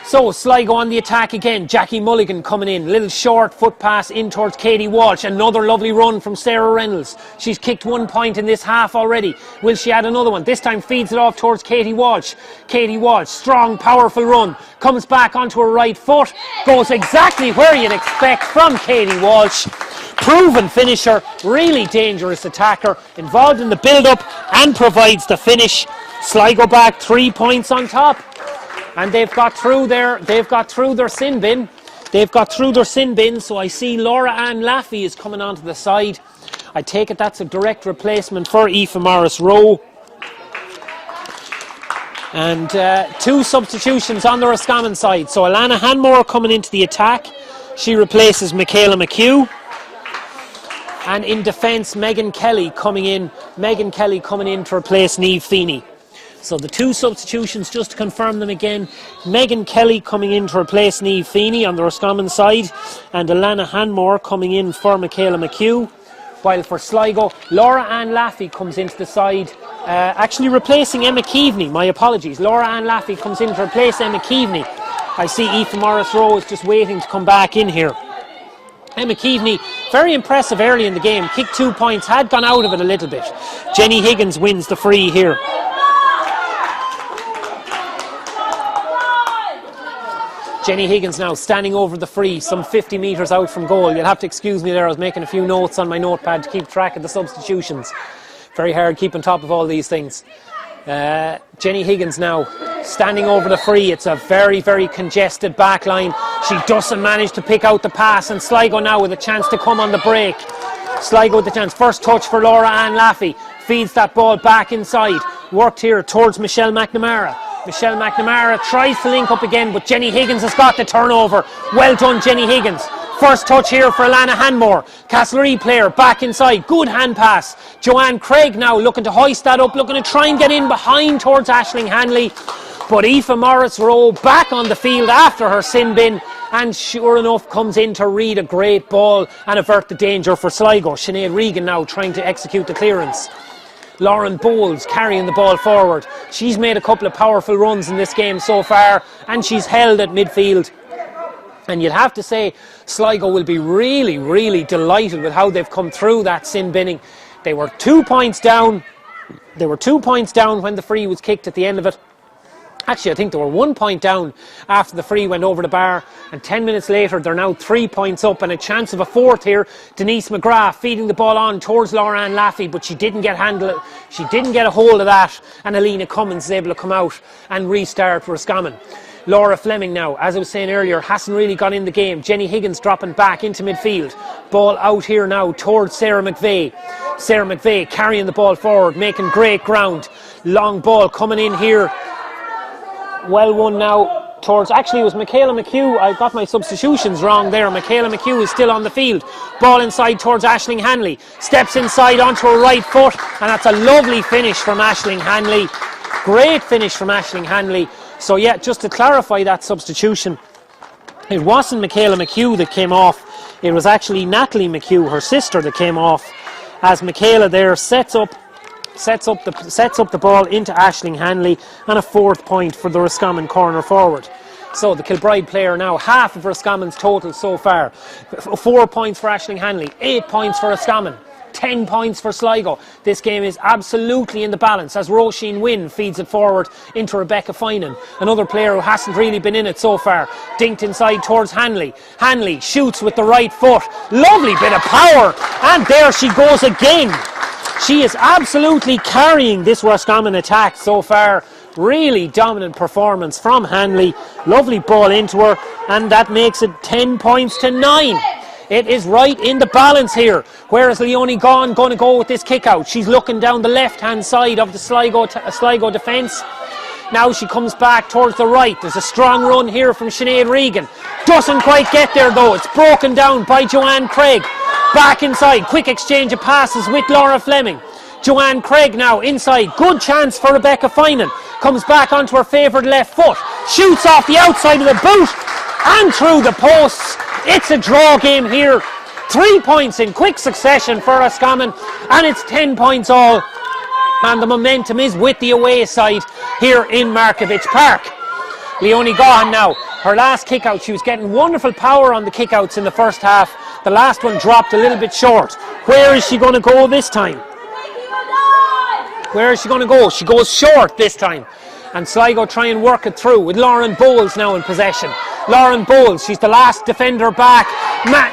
So Sligo on the attack again. Jackie Mulligan coming in. Little short foot pass in towards Katie Walsh. Another lovely run from Sarah Reynolds. She's kicked 1 point in this half already. Will she add another one? This time feeds it off towards Katie Walsh. Katie Walsh, strong, powerful run. Comes back onto her right foot. Goes exactly where you'd expect from Katie Walsh. Proven finisher. Really dangerous attacker. Involved in the build-up and provides the finish. Sligo back 3 points on top. And they've got through their sin bin. They've got through their sin bin. So I see Laura Ann Laffey is coming onto the side. I take it that's a direct replacement for Aoife Morris-Rowe. And 2 substitutions on the Roscommon side. So Alana Hanmore coming into the attack. She replaces Michaela McHugh. And in defence, Megan Kelly coming in. Megan Kelly coming in to replace Niamh Feeney. So the 2 substitutions, just to confirm them again, Megan Kelly coming in to replace Niamh Feeney on the Roscommon side, and Alana Hanmore coming in for Michaela McHugh. While for Sligo, Laura Ann Laffey comes into the side, actually replacing Emma Keaveney. My apologies. Laura Ann Laffey comes in to replace Emma Keaveney. I see Aoife Morris-Rowe is just waiting to come back in here. Emma Keaveney, very impressive early in the game. Kicked 2 points, had gone out of it a little bit. Jenny Higgins wins the free here. Jenny Higgins now standing over the free, some 50 metres out from goal. You'll have to excuse me there, I was making a few notes on my notepad to keep track of the substitutions. Very hard keeping top of all these things. Jenny Higgins now standing over the free. It's a very, very congested back line. She doesn't manage to pick out the pass, and Sligo now with a chance to come on the break. Sligo with the chance. First touch for Laura Ann Laffey. Feeds that ball back inside. Worked here towards Michelle McNamara. Michelle McNamara tries to link up again, but Jenny Higgins has got the turnover. Well done, Jenny Higgins. First touch here for Alana Hanmore. Castlereagh player back inside. Good hand pass. Joanne Craig now looking to hoist that up, looking to try and get in behind towards Aisling Hanley. But Aoife Morris-Rowe back on the field after her sin bin, and sure enough comes in to read a great ball and avert the danger for Sligo. Sinead Regan now trying to execute the clearance. Lauren Bowles carrying the ball forward. She's made a couple of powerful runs in this game so far, and she's held at midfield. And you'd have to say Sligo will be really, really delighted with how they've come through that sin binning. They were 2 points down. They were 2 points down when the free was kicked at the end of it. Actually, I think they were 1 point down after the free went over the bar, and 10 minutes later they're now 3 points up and a chance of a fourth here. Denise McGrath feeding the ball on towards Laura-Ann Laffey, but she didn't get a hold of that, and Alina Cummins is able to come out and restart Roscommon. Laura Fleming now, as I was saying earlier, hasn't really got in the game. Jenny Higgins dropping back into midfield. Ball out here now towards Sarah McVeigh. Sarah McVeigh carrying the ball forward, making great ground. Long ball coming in here. Well won now towards, actually it was Michaela McHugh. I got my substitutions wrong there. Michaela McHugh is still on the field. Ball inside towards Aisling Hanley. Steps inside onto her right foot, and that's a lovely finish from Aisling Hanley. Great finish from Aisling Hanley. So yeah, just to clarify that substitution, it wasn't Michaela McHugh that came off. It was actually Natalie McHugh, her sister, that came off, as Michaela there sets up the ball into Aisling Hanley, and a fourth point for the Roscommon corner forward. So the Kilbride player now, half of Roscommon's total so far. 4 points for Aisling Hanley, 8 points for Roscommon, 10 points for Sligo. This game is absolutely in the balance as Roisin Wynne feeds it forward into Rebecca Finan, another player who hasn't really been in it so far. Dinked inside towards Hanley. Hanley shoots with the right foot. Lovely bit of power, and there she goes again. She is absolutely carrying this Roscommon attack so far. Really dominant performance from Hanley. Lovely ball into her, and that makes it 10 points to 9. It is right in the balance here. Where is Leonie Gaughan going to go with this kick out? She's looking down the left-hand side of the Sligo defence. Now she comes back towards the right. There's a strong run here from Sinead Regan. Doesn't quite get there though. It's broken down by Joanne Craig. Back inside. Quick exchange of passes with Laura Fleming. Joanne Craig now inside. Good chance for Rebecca Finan. Comes back onto her favoured left foot. Shoots off the outside of the boot and through the posts. It's a draw game here. 3 points in quick succession for Roscommon, and it's 10 points all. And the momentum is with the away side here in Markovich Park. Leonie Gaughan now, her last kick out. She was getting wonderful power on the kick outs in the first half. The last one dropped a little bit short. Where is she going to go this time? Where is she going to go? She goes short this time. And Sligo try and work it through with Lauren Bowles now in possession. Lauren Bowles, she's the last defender back.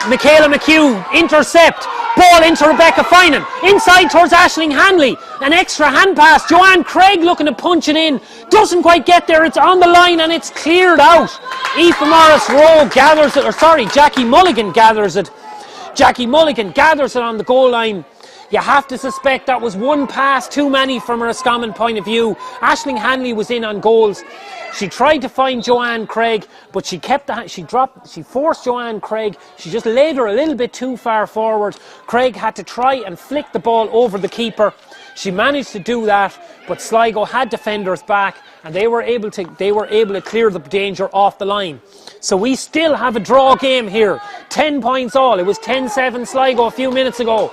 Michaela McHugh, intercept. Ball into Rebecca Finan. Inside towards Aisling Hanley. An extra hand pass. Joanne Craig looking to punch it in. Doesn't quite get there. It's on the line and it's cleared out. Aoife Morris-Rowe gathers it. Jackie Mulligan gathers it. Jackie Mulligan gathers it on the goal line. You have to suspect that was one pass too many from a Roscommon point of view. Aisling Hanley was in on goals. She tried to find Joanne Craig, but she forced Joanne Craig. She just laid her a little bit too far forward. Craig had to try and flick the ball over the keeper. She managed to do that, but Sligo had defenders back, and they were able to clear the danger off the line. So we still have a draw game here. 10 points all. It was 10-7 Sligo a few minutes ago.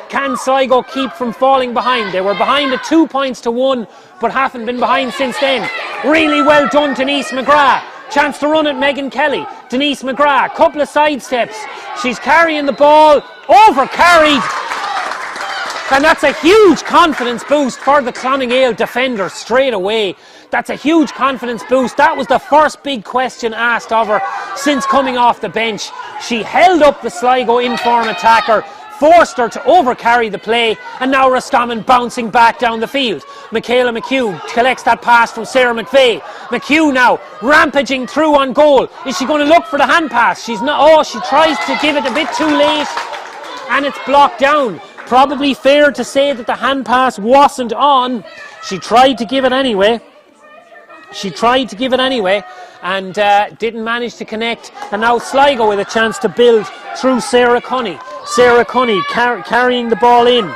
Can Sligo keep from falling behind? They were behind at 2 points to 1, but haven't been behind since then. Really well done, Denise McGrath. Chance to run at Megan Kelly. Denise McGrath, couple of side steps. She's carrying the ball, over-carried. And that's a huge confidence boost for the Cloningale defender straight away. That's a huge confidence boost. That was the first big question asked of her since coming off the bench. She held up the Sligo in-form attacker, forced her to overcarry the play, and now Roscommon bouncing back down the field. Michaela McHugh collects that pass from Sarah McVeigh. McHugh now rampaging through on goal. Is she going to look for the hand pass? She's not. Oh, she tries to give it a bit too late, and it's blocked down. Probably fair to say that the hand pass wasn't on. She tried to give it anyway. And didn't manage to connect. And now Sligo with a chance to build through Sarah Cunny. Sarah Cunny carrying the ball in.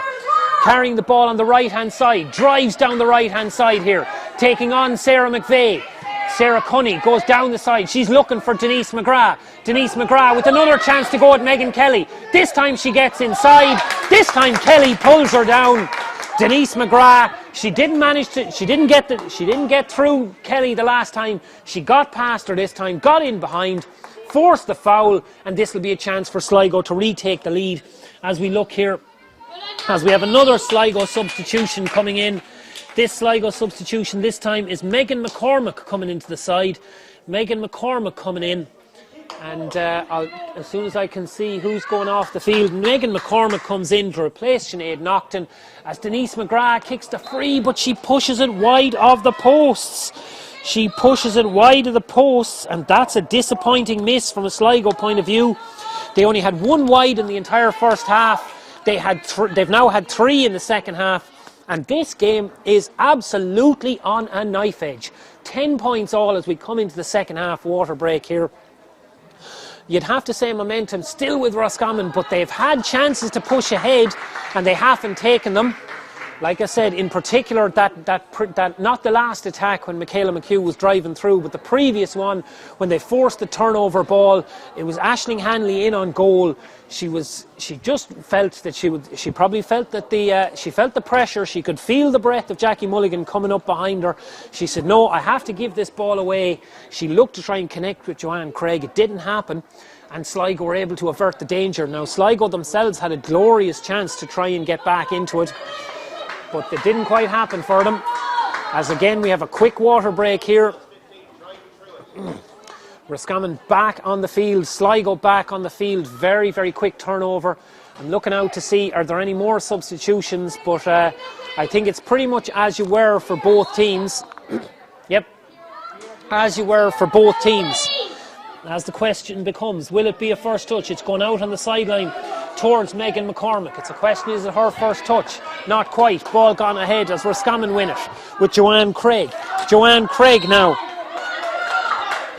Carrying the ball on the right-hand side. Drives down the right-hand side here. Taking on Sarah McVeigh. Sarah Cunny goes down the side. She's looking for Denise McGrath. Denise McGrath with another chance to go at Megan Kelly. This time she gets inside. This time Kelly pulls her down. Denise McGrath, she didn't get through Kelly the last time. She got past her this time, got in behind, forced the foul, and this will be a chance for Sligo to retake the lead as we look here. As we have another Sligo substitution coming in. This Sligo substitution this time is Megan McCormick coming into the side. Megan McCormick coming in. And as soon as I can see who's going off the field, Megan McCormick comes in to replace Sinead Naughton as Denise McGrath kicks the free, but she pushes it wide of the posts. She pushes it wide of the posts, and that's a disappointing miss from a Sligo point of view. They only had one wide in the entire first half. They've now had 3 in the second half, and this game is absolutely on a knife edge. 10 points all as we come into the second half water break here. You'd have to say momentum still with Roscommon, but they've had chances to push ahead and they haven't taken them. Like I said, in particular, that not the last attack when Michaela McHugh was driving through, but the previous one when they forced the turnover ball. It was Aisling Hanley in on goal. She just felt that she probably felt that she felt the pressure. She could feel the breath of Jackie Mulligan coming up behind her. She said, "No, I have to give this ball away." She looked to try and connect with Joanne Craig. It didn't happen, and Sligo were able to avert the danger. Now Sligo themselves had a glorious chance to try and get back into it, but it didn't quite happen for them. As again we have a quick water break here. Roscommon back on the field, Sligo back on the field. Very, very quick turnover. I'm looking out to see are there any more substitutions, but I think it's pretty much as you were for both teams. Yep, as you were for both teams. As the question becomes, will it be a first touch? It's going out on the sideline towards Megan McCormick. It's a question, is it her first touch? Not quite. Ball gone ahead as Roscommon win it with Joanne Craig. Joanne Craig now.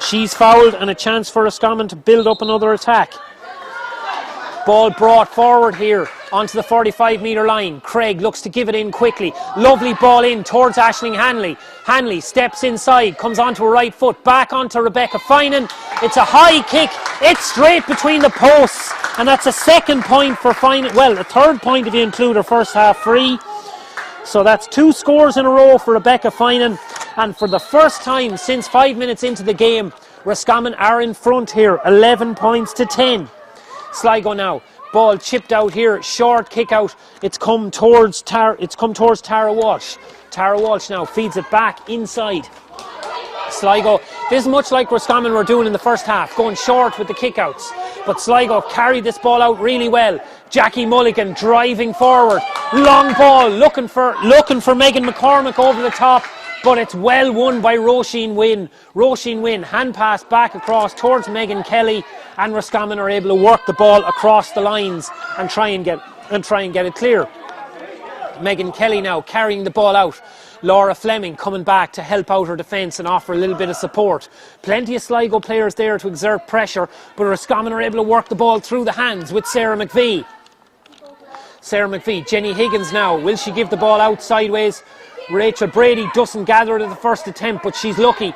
She's fouled, and a chance for Roscommon to build up another attack. Ball brought forward here onto the 45-metre line. Craig looks to give it in quickly. Lovely ball in towards Aisling Hanley. Hanley steps inside, comes onto her right foot, back onto Rebecca Finan. It's a high kick. It's straight between the posts, and that's a second point for Finan. Well, a third point if you include her first half free. So that's 2 scores in a row for Rebecca Finan, and for the first time since 5 minutes into the game, Roscommon are in front here, 11 points to 10. Sligo now, ball chipped out here, short kick out. It's come towards Tara Walsh. Tara Walsh now feeds it back inside. Sligo, this is much like Roscommon were doing in the first half, going short with the kickouts. But Sligo carried this ball out really well. Jackie Mulligan driving forward, long ball, looking for Megan McCormick over the top, but it's well won by Roisin Wynne. Roisin Wynne, hand pass back across towards Megan Kelly, and Roscommon are able to work the ball across the lines and try and get it clear. Megan Kelly now carrying the ball out. Laura Fleming coming back to help out her defence and offer a little bit of support. Plenty of Sligo players there to exert pressure, but Roscommon are able to work the ball through the hands with Sarah McVie. Sarah McVie, Jenny Higgins now. Will she give the ball out sideways? Rachel Brady doesn't gather it at the first attempt, but she's lucky.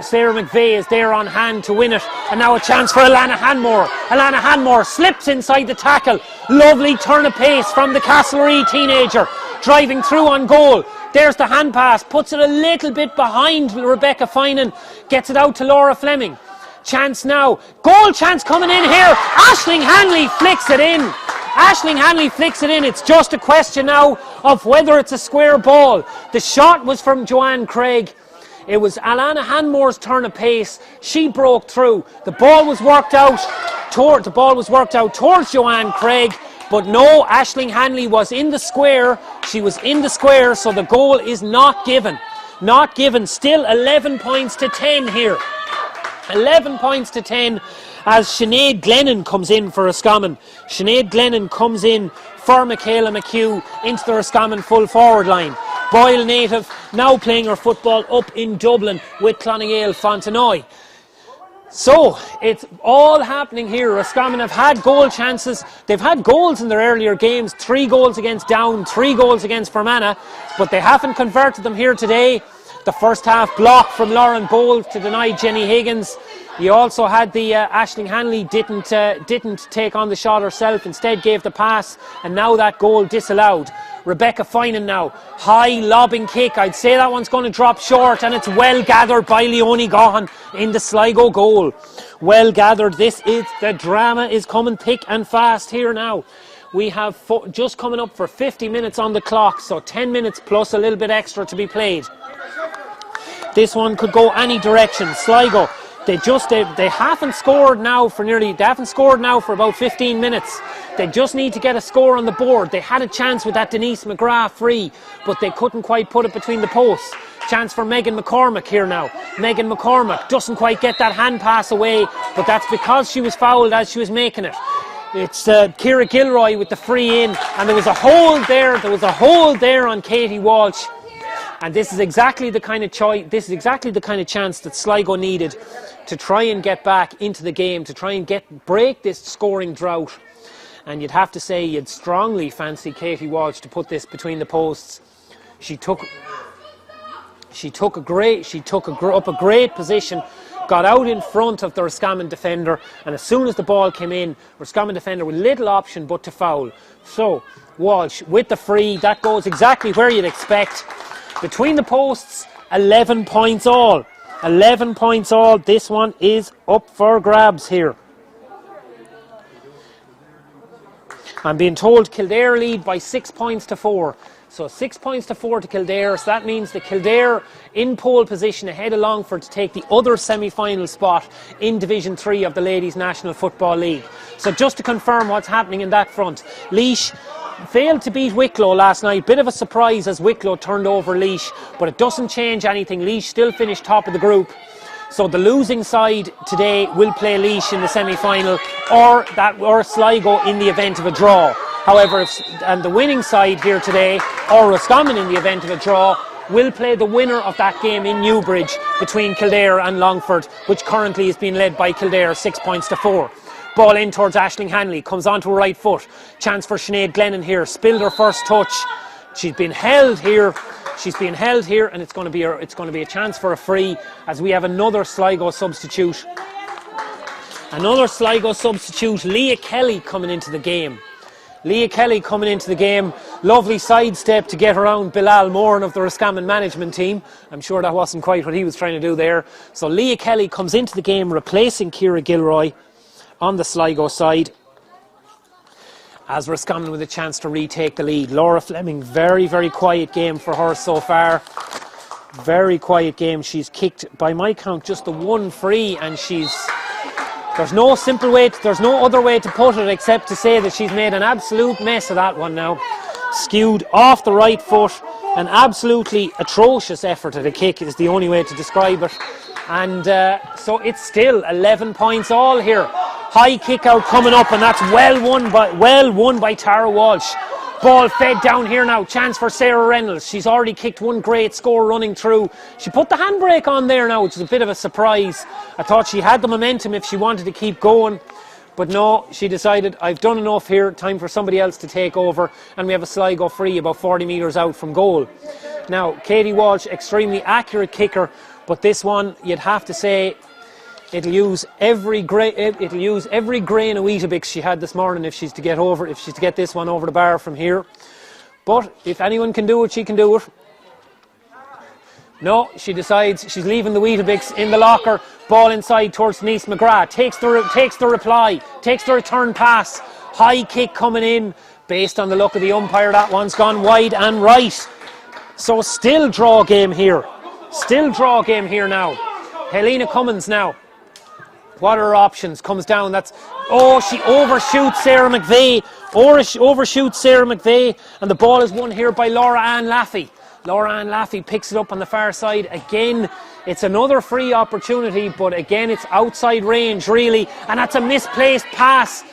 Sarah McVie is there on hand to win it, and now a chance for Alana Hanmore. Alana Hanmore slips inside the tackle. Lovely turn of pace from the Castlereagh teenager, driving through on goal. There's the hand pass, puts it a little bit behind Rebecca Finan, gets it out to Laura Fleming. Chance now, goal chance coming in here. Aisling Hanley flicks it in. Aisling Hanley flicks it in. It's just a question now of whether it's a square ball. The shot was from Joanne Craig. It was Alana Hanmore's turn of pace. She broke through. The ball was worked out towards Joanne Craig. But no, Aisling Hanley was in the square. She was in the square, so the goal is not given. Not given. Still 11 points to 10 here. 11 points to 10 as Sinead Glennon comes in for Roscommon. Sinead Glennon comes in for Michaela McHugh into the Roscommon full forward line. Boyle native, now playing her football up in Dublin with Clonagale Fontenoy. So, it's all happening here. Roscommon have had goal chances. They've had goals in their earlier games. 3 goals against Down, 3 goals against Fermanagh, but they haven't converted them here today. The first half block from Lauren Bowles to deny Jenny Higgins. You also had the Aisling Hanley didn't take on the shot herself, instead gave the pass, and now that goal disallowed. Rebecca Finan now, high lobbing kick. I'd say that one's going to drop short, and it's well gathered by Leonie Gahan in the Sligo goal. Well gathered. The drama is coming thick and fast here now. We have just coming up for 50 minutes on the clock, so 10 minutes plus a little bit extra to be played. This one could go any direction. Sligo, they haven't scored now for about 15 minutes. They just need to get a score on the board. They had a chance with that Denise McGrath free, but they couldn't quite put it between the posts. Chance for Megan McCormack here now. Megan McCormack doesn't quite get that hand pass away, but that's because she was fouled as she was making it. It's Ciara Gilroy with the free in, and there was a hole there. There was a hole there on Katie Walsh. And this is exactly the kind of chance that Sligo needed to try and get back into the game, to try and break this scoring drought. And you'd have to say you'd strongly fancy Katie Walsh to put this between the posts. She took up a great position, got out in front of the Roscommon defender, and as soon as the ball came in, Roscommon defender with little option but to foul. So Walsh with the free, that goes exactly where you'd expect. Between the posts, 11 points all. 11 points all. This one is up for grabs here. I'm being told Kildare lead by 6 points to 4. So 6 points to 4 to Kildare. So that means that Kildare in pole position ahead of Longford to take the other semi-final spot in Division 3 of the Ladies National Football League. So just to confirm what's happening in that front, Laois failed to beat Wicklow last night. Bit of a surprise as Wicklow turned over Laois, but it doesn't change anything. Laois still finished top of the group. So the losing side today will play Laois in the semi-final, or Sligo in the event of a draw. However, and the winning side here today, or Roscommon in the event of a draw, will play the winner of that game in Newbridge between Kildare and Longford, which currently is being led by Kildare 6 points to 4. Ball in towards Aisling Hanley, comes onto her right foot. Chance for Sinead Glennon here, spilled her first touch. She's been held here. And it's going to be a chance for a free as we have another Sligo substitute. Leah Kelly coming into the game. Lovely sidestep to get around Bilal Moran of the Roscommon management team. I'm sure that wasn't quite what he was trying to do there. So Leah Kelly comes into the game replacing Ciara Gilroy on the Sligo side, as Roscommon with a chance to retake the lead. Laura Fleming, very, very quiet game for her so far. Very quiet game. She's kicked, by my count, just the one free, and there's no other way to put it except to say that she's made an absolute mess of that one now. Skewed off the right foot. An absolutely atrocious effort at a kick is the only way to describe it. And so it's still 11 points all here. High kick out coming up, and that's well won by Tara Walsh. Ball fed down here now. Chance for Sarah Reynolds. She's already kicked one great score running through. She put the handbrake on there now, which is a bit of a surprise. I thought she had the momentum if she wanted to keep going. But no, she decided, I've done enough here, time for somebody else to take over, and we have a Sligo free about 40 metres out from goal. Now, Katie Walsh, extremely accurate kicker, but this one, you'd have to say, it'll use every grain of Weetabix she had this morning if she's to get this one over the bar from here. But if anyone can do it, she can do it. No, she decides she's leaving the Weetabix in the locker. Ball inside towards Denise McGrath. Takes the return pass. High kick coming in. Based on the look of the umpire, that one's gone wide and right. So still draw game here. Now. Helena Cummins now. What are her options? Comes down. She overshoots Sarah McVeigh. And the ball is won here by Laura Ann Laffey. Laura Ann Laffey picks it up on the far side. Again, it's another free opportunity, but again, it's outside range, really. And that's a misplaced pass.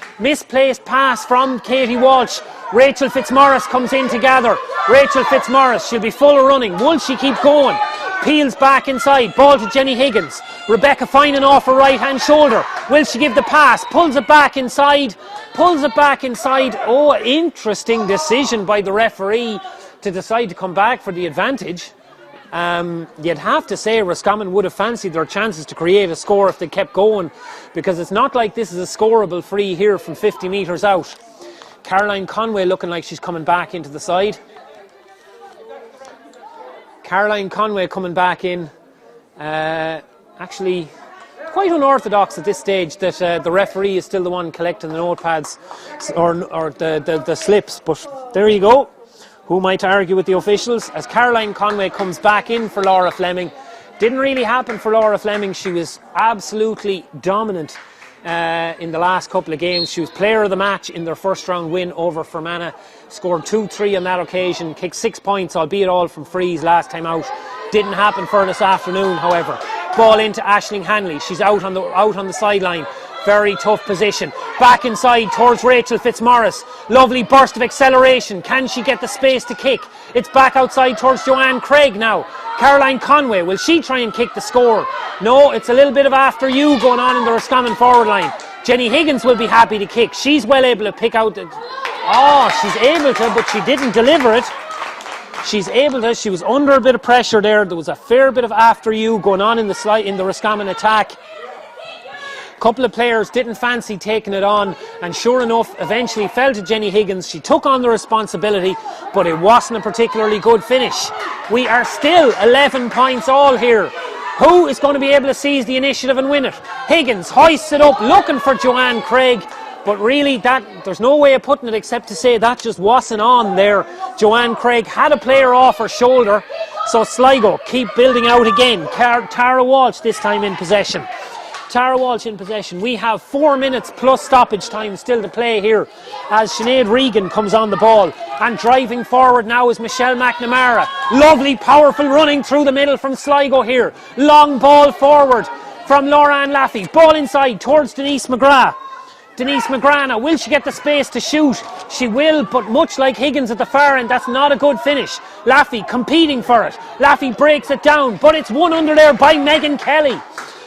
From Katie Walsh. Rachel Fitzmaurice comes in to gather. She'll be full of running. Will she keep going? Peels back inside. Ball to Jenny Higgins. Rebecca Finan off her right-hand shoulder. Will she give the pass? Pulls it back inside. Oh, interesting decision by the referee to decide to come back for the advantage. You'd have to say Roscommon would have fancied their chances to create a score if they kept going, because it's not like this is a scoreable free here from 50 metres out. Caroline Conway looking like she's coming back into the side. Caroline Conway coming back in. Actually, quite unorthodox at this stage that the referee is still the one collecting the notepads or the slips, but there you go. Who might argue with the officials? As Caroline Conway comes back in for Laura Fleming. Didn't really happen for Laura Fleming. She was absolutely dominant in the last couple of games. She was player of the match in their first round win over Fermanagh. Scored 2-3 on that occasion. Kicked 6 points, albeit all from frees last time out. Didn't happen for her this afternoon, however. Ball into Aisling Hanley. She's out on the sideline. Very tough position. Back inside towards Rachel Fitzmaurice. Lovely burst of acceleration. Can she get the space to kick? It's back outside towards Joanne Craig now. Caroline Conway, will she try and kick the score? No, it's a little bit of after you going on in the Roscommon forward line. Jenny Higgins will be happy to kick. She's well able to pick out the... Oh, she's able to, but she didn't deliver it. She's able to. She was under a bit of pressure there. There was a fair bit of after you going on in the Roscommon attack. Couple of players didn't fancy taking it on, and sure enough eventually fell to Jenny Higgins. She took on the responsibility, but it wasn't a particularly good finish. We are still 11 points all here. Who is going to be able to seize the initiative and win it? Higgins hoists it up looking for Joanne Craig, but really there's no way of putting it except to say that just wasn't on there. Joanne Craig had a player off her shoulder, so Sligo keep building out again. Tara Walsh this time in possession. Tara Walsh in possession. We have 4 minutes plus stoppage time still to play here as Sinead Regan comes on the ball, and driving forward now is Michelle McNamara. Lovely powerful running through the middle from Sligo here. Long ball forward from Laura Ann Laffey. Ball inside towards Denise McGrath. Denise McGrath now, will she get the space to shoot? She will, but much like Higgins at the far end, that's not a good finish. Laffey competing for it. Laffey breaks it down, but it's won under there by Megan Kelly.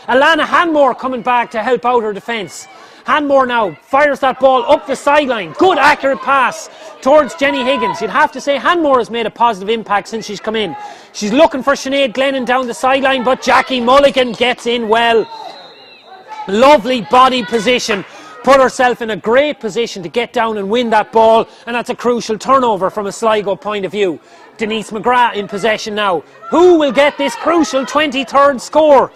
Alana Hanmore coming back to help out her defence. Hanmore now fires that ball up the sideline. Good accurate pass towards Jenny Higgins. You'd have to say Hanmore has made a positive impact since she's come in. She's looking for Sinead Glennon down the sideline, but Jackie Mulligan gets in well. Lovely body position. Put herself in a great position to get down and win that ball, and that's a crucial turnover from a Sligo point of view. Denise McGrath in possession now. Who will get this crucial 23rd score?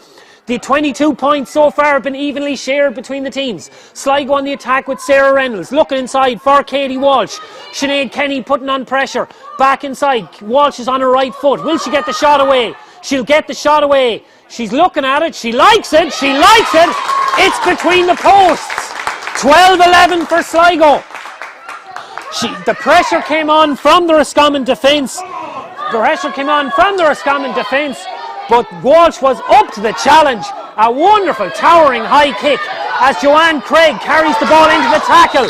The 22 points so far have been evenly shared between the teams. Sligo on the attack with Sarah Reynolds. Looking inside for Katie Walsh. Sinead Kenny putting on pressure. Back inside. Walsh is on her right foot. Will she get the shot away? She'll get the shot away. She's looking at it. She likes it. She likes it. It's between the posts. 12-11 for Sligo. The pressure came on from the Roscommon defence. But Walsh was up to the challenge. A wonderful towering high kick as Joanne Craig carries the ball into the tackle.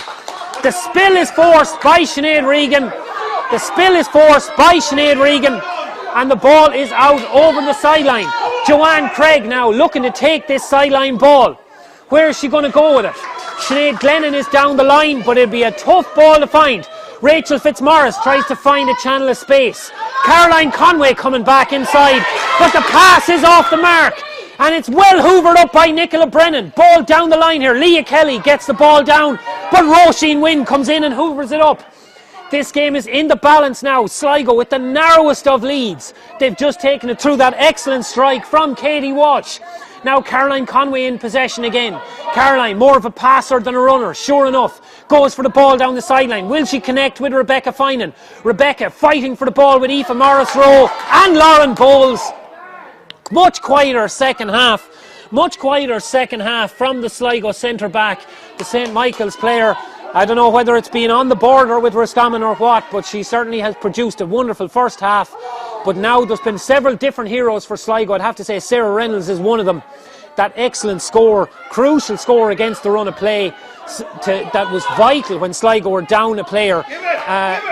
The spill is forced by Sinead Regan. And the ball is out over the sideline. Joanne Craig now looking to take this sideline ball. Where is she going to go with it? Sinead Glennon is down the line, but it'll be a tough ball to find. Rachel Fitzmaurice tries to find a channel of space. Caroline Conway coming back inside, but the pass is off the mark, and it's well hoovered up by Nicola Brennan. Ball down the line here. Leah Kelly gets the ball down, but Roisin Wynne comes in and hoovers it up. This game is in the balance now. Sligo with the narrowest of leads. They've just taken it through that excellent strike from Katie Walsh. Now Caroline Conway in possession again. Caroline, more of a passer than a runner, sure enough. Goes for the ball down the sideline. Will she connect with Rebecca Finan? Rebecca fighting for the ball with Aoife Morris-Rowe and Lauren Bowles. Much quieter second half from the Sligo centre-back, the St. Michael's player. I don't know whether it's been on the border with Roscommon or what, but she certainly has produced a wonderful first half. But now there's been several different heroes for Sligo. I'd have to say Sarah Reynolds is one of them. That excellent score, crucial score against the run of play, that was vital when Sligo were down a player.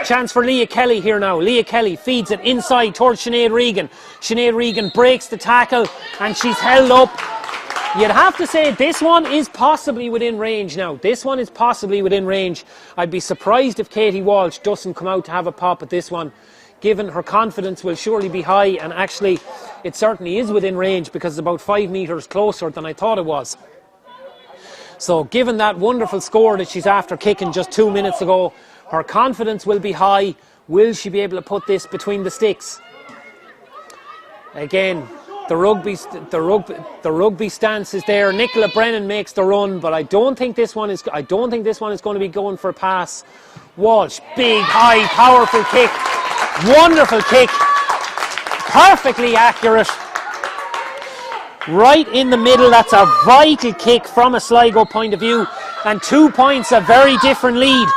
Chance for Leah Kelly here now. Leah Kelly feeds it inside towards Sinead Regan. Sinead Regan breaks the tackle and she's held up. You'd have to say this one is possibly within range now. I'd be surprised if Katie Walsh doesn't come out to have a pop at this one, given her confidence will surely be high, and actually it certainly is within range because it's about 5 metres closer than I thought it was. So given that wonderful score that she's after kicking just 2 minutes ago, her confidence will be high. Will she be able to put this between the sticks? Again, The rugby stance is there. Nicola Brennan makes the run, but I don't think this one is going to be going for a pass. Walsh, big, high, powerful kick. Wonderful kick. Perfectly accurate. Right in the middle. That's a vital kick from a Sligo point of view. And 2 points, a very different lead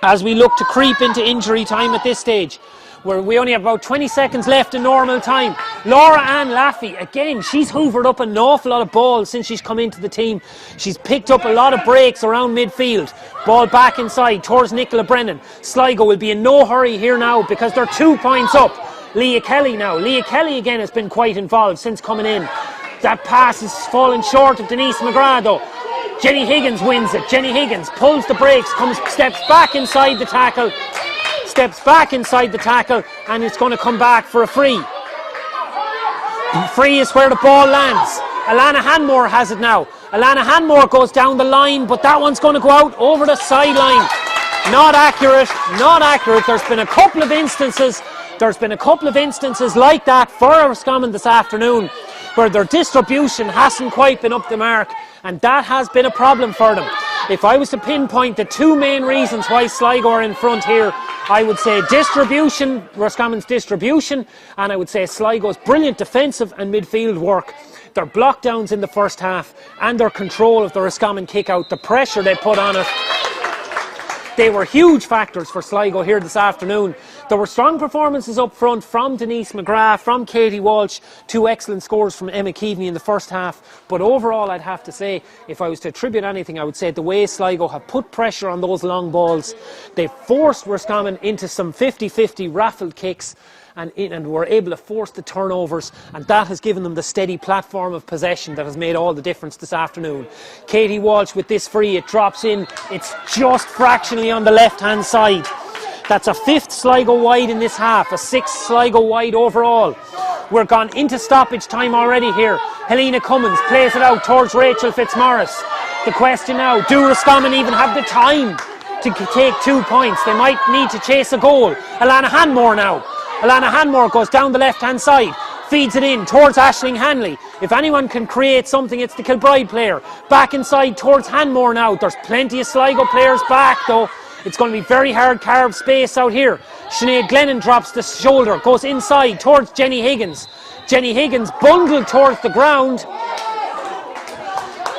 as we look to creep into injury time at this stage, where we only have about 20 seconds left in normal time. Laura Ann Laffey, again, she's hoovered up an awful lot of balls since she's come into the team. She's picked up a lot of breaks around midfield. Ball back inside towards Nicola Brennan. Sligo will be in no hurry here now because they're 2 points up. Leah Kelly now. Leah Kelly again has been quite involved since coming in. That pass is falling short of Denise McGrath though. Jenny Higgins wins it. Jenny Higgins pulls the brakes, steps back inside the tackle, and it's going to come back for a free. Free is where the ball lands. Alana Hanmore has it now. Alana Hanmore goes down the line, but that one's going to go out over the sideline. Not accurate. There's been a couple of instances like that for Roscommon this afternoon, where their distribution hasn't quite been up the mark, and that has been a problem for them. If I was to pinpoint the two main reasons why Sligo are in front here, I would say distribution, Roscommon's distribution, and I would say Sligo's brilliant defensive and midfield work. Their block downs in the first half and their control of the Roscommon kick out, the pressure they put on it. They were huge factors for Sligo here this afternoon. There were strong performances up front from Denise McGrath, from Katie Walsh, two excellent scores from Emma Keaveney in the first half. But overall, I'd have to say, if I was to attribute anything, I would say the way Sligo have put pressure on those long balls. They forced Roscommon into some 50-50 raffled kicks and were able to force the turnovers, and that has given them the steady platform of possession that has made all the difference this afternoon. Katie Walsh with this free, it drops in, it's just fractionally on the left hand side. That's a fifth Sligo wide in this half, a sixth Sligo wide overall. We're gone into stoppage time already here. Helena Cummins plays it out towards Rachel Fitzmaurice. The question now, do Roscommon even have the time to take 2 points? They might need to chase a goal. Alana Hanmore now. Alana Hanmore goes down the left-hand side, feeds it in towards Aisling Hanley. If anyone can create something, it's the Kilbride player. Back inside towards Hanmore now. There's plenty of Sligo players back, though. It's going to be very hard carved space out here. Sinead Glennon drops the shoulder, goes inside towards Jenny Higgins. Jenny Higgins bundled towards the ground.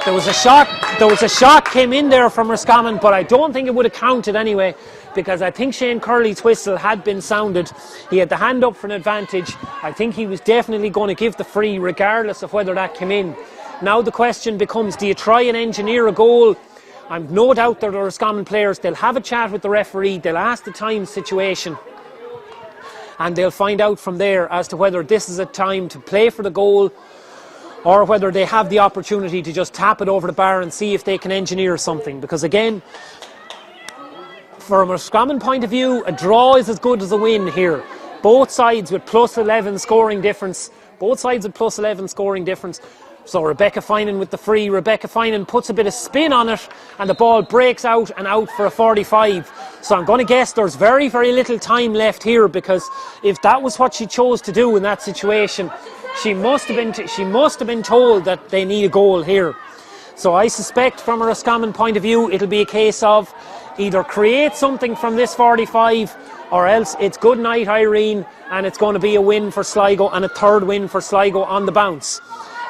There was a shot came in there from Roscommon, but I don't think it would have counted anyway, because I think Shane Curley's whistle had been sounded. He had the hand up for an advantage. I think he was definitely going to give the free regardless of whether that came in. Now the question becomes, do you try and engineer a goal? I've no doubt that the Roscommon players, they'll have a chat with the referee, they'll ask the time situation, and they'll find out from there as to whether this is a time to play for the goal or whether they have the opportunity to just tap it over the bar and see if they can engineer something. Because again, from a Roscommon point of view, a draw is as good as a win here. Both sides with plus 11 scoring difference. So Rebecca Finan with the free. Rebecca Finan puts a bit of spin on it and the ball breaks out and out for a 45. So I'm going to guess there's very, very little time left here, because if that was what she chose to do in that situation, she must have been told that they need a goal here. So I suspect from a Roscommon point of view, it'll be a case of either create something from this 45, or else it's good night Irene, and it's going to be a win for Sligo, and a third win for Sligo on the bounce.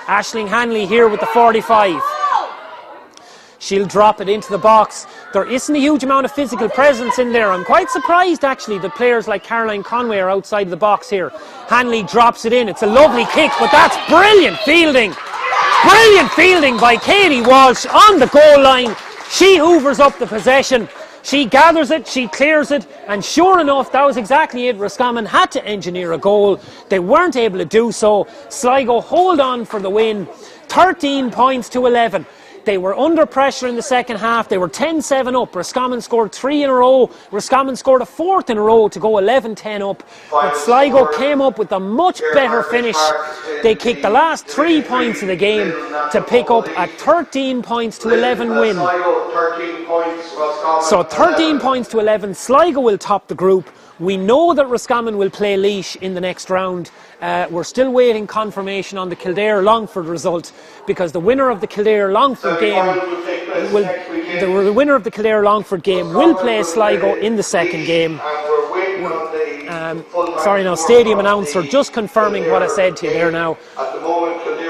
Aisling Hanley here with the 45. She'll drop it into the box. There isn't a huge amount of physical presence in there. I'm quite surprised actually that players like Caroline Conway are outside of the box here. Hanley drops it in. It's a lovely kick, but that's brilliant fielding. Brilliant fielding by Katie Walsh on the goal line. She hoovers up the possession. She gathers it, she clears it, and sure enough, that was exactly it. Roscommon had to engineer a goal. They weren't able to do so. Sligo hold on for the win. 13 points to 11. They were under pressure in the second half. They were 10-7 up. Roscommon scored 3 in a row. Roscommon scored a 4th in a row to go 11-10 up. But Sligo came up with a much better finish. They kicked the last 3 points of the game to pick up a 13 points to 11 win. So 13 points to 11. Sligo will top the group We know that Roscommon will play Laois in the next round. We're still waiting confirmation on the Kildare-Longford result, because the winner of the Kildare-Longford game will play Sligo in the second game. Sorry, now, stadium announcer just confirming what I said to you there now.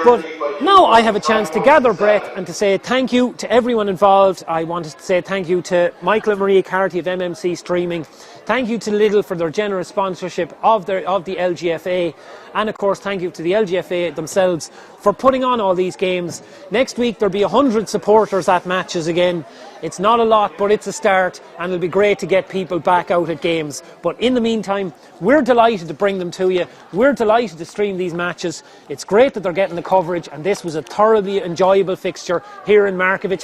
But now I have a chance to gather breath and to say thank you to everyone involved. I wanted to say thank you to Michael and Maria Carty of MMC Streaming. Thank you to Lidl for their generous sponsorship of the LGFA. And of course, thank you to the LGFA themselves for putting on all these games. Next week there'll be 100 supporters at matches again. It's not a lot, but it's a start, and it'll be great to get people back out at games. But in the meantime, we're delighted to bring them to you. We're delighted to stream these matches. It's great that they're getting the coverage, and this was a thoroughly enjoyable fixture here in Markievicz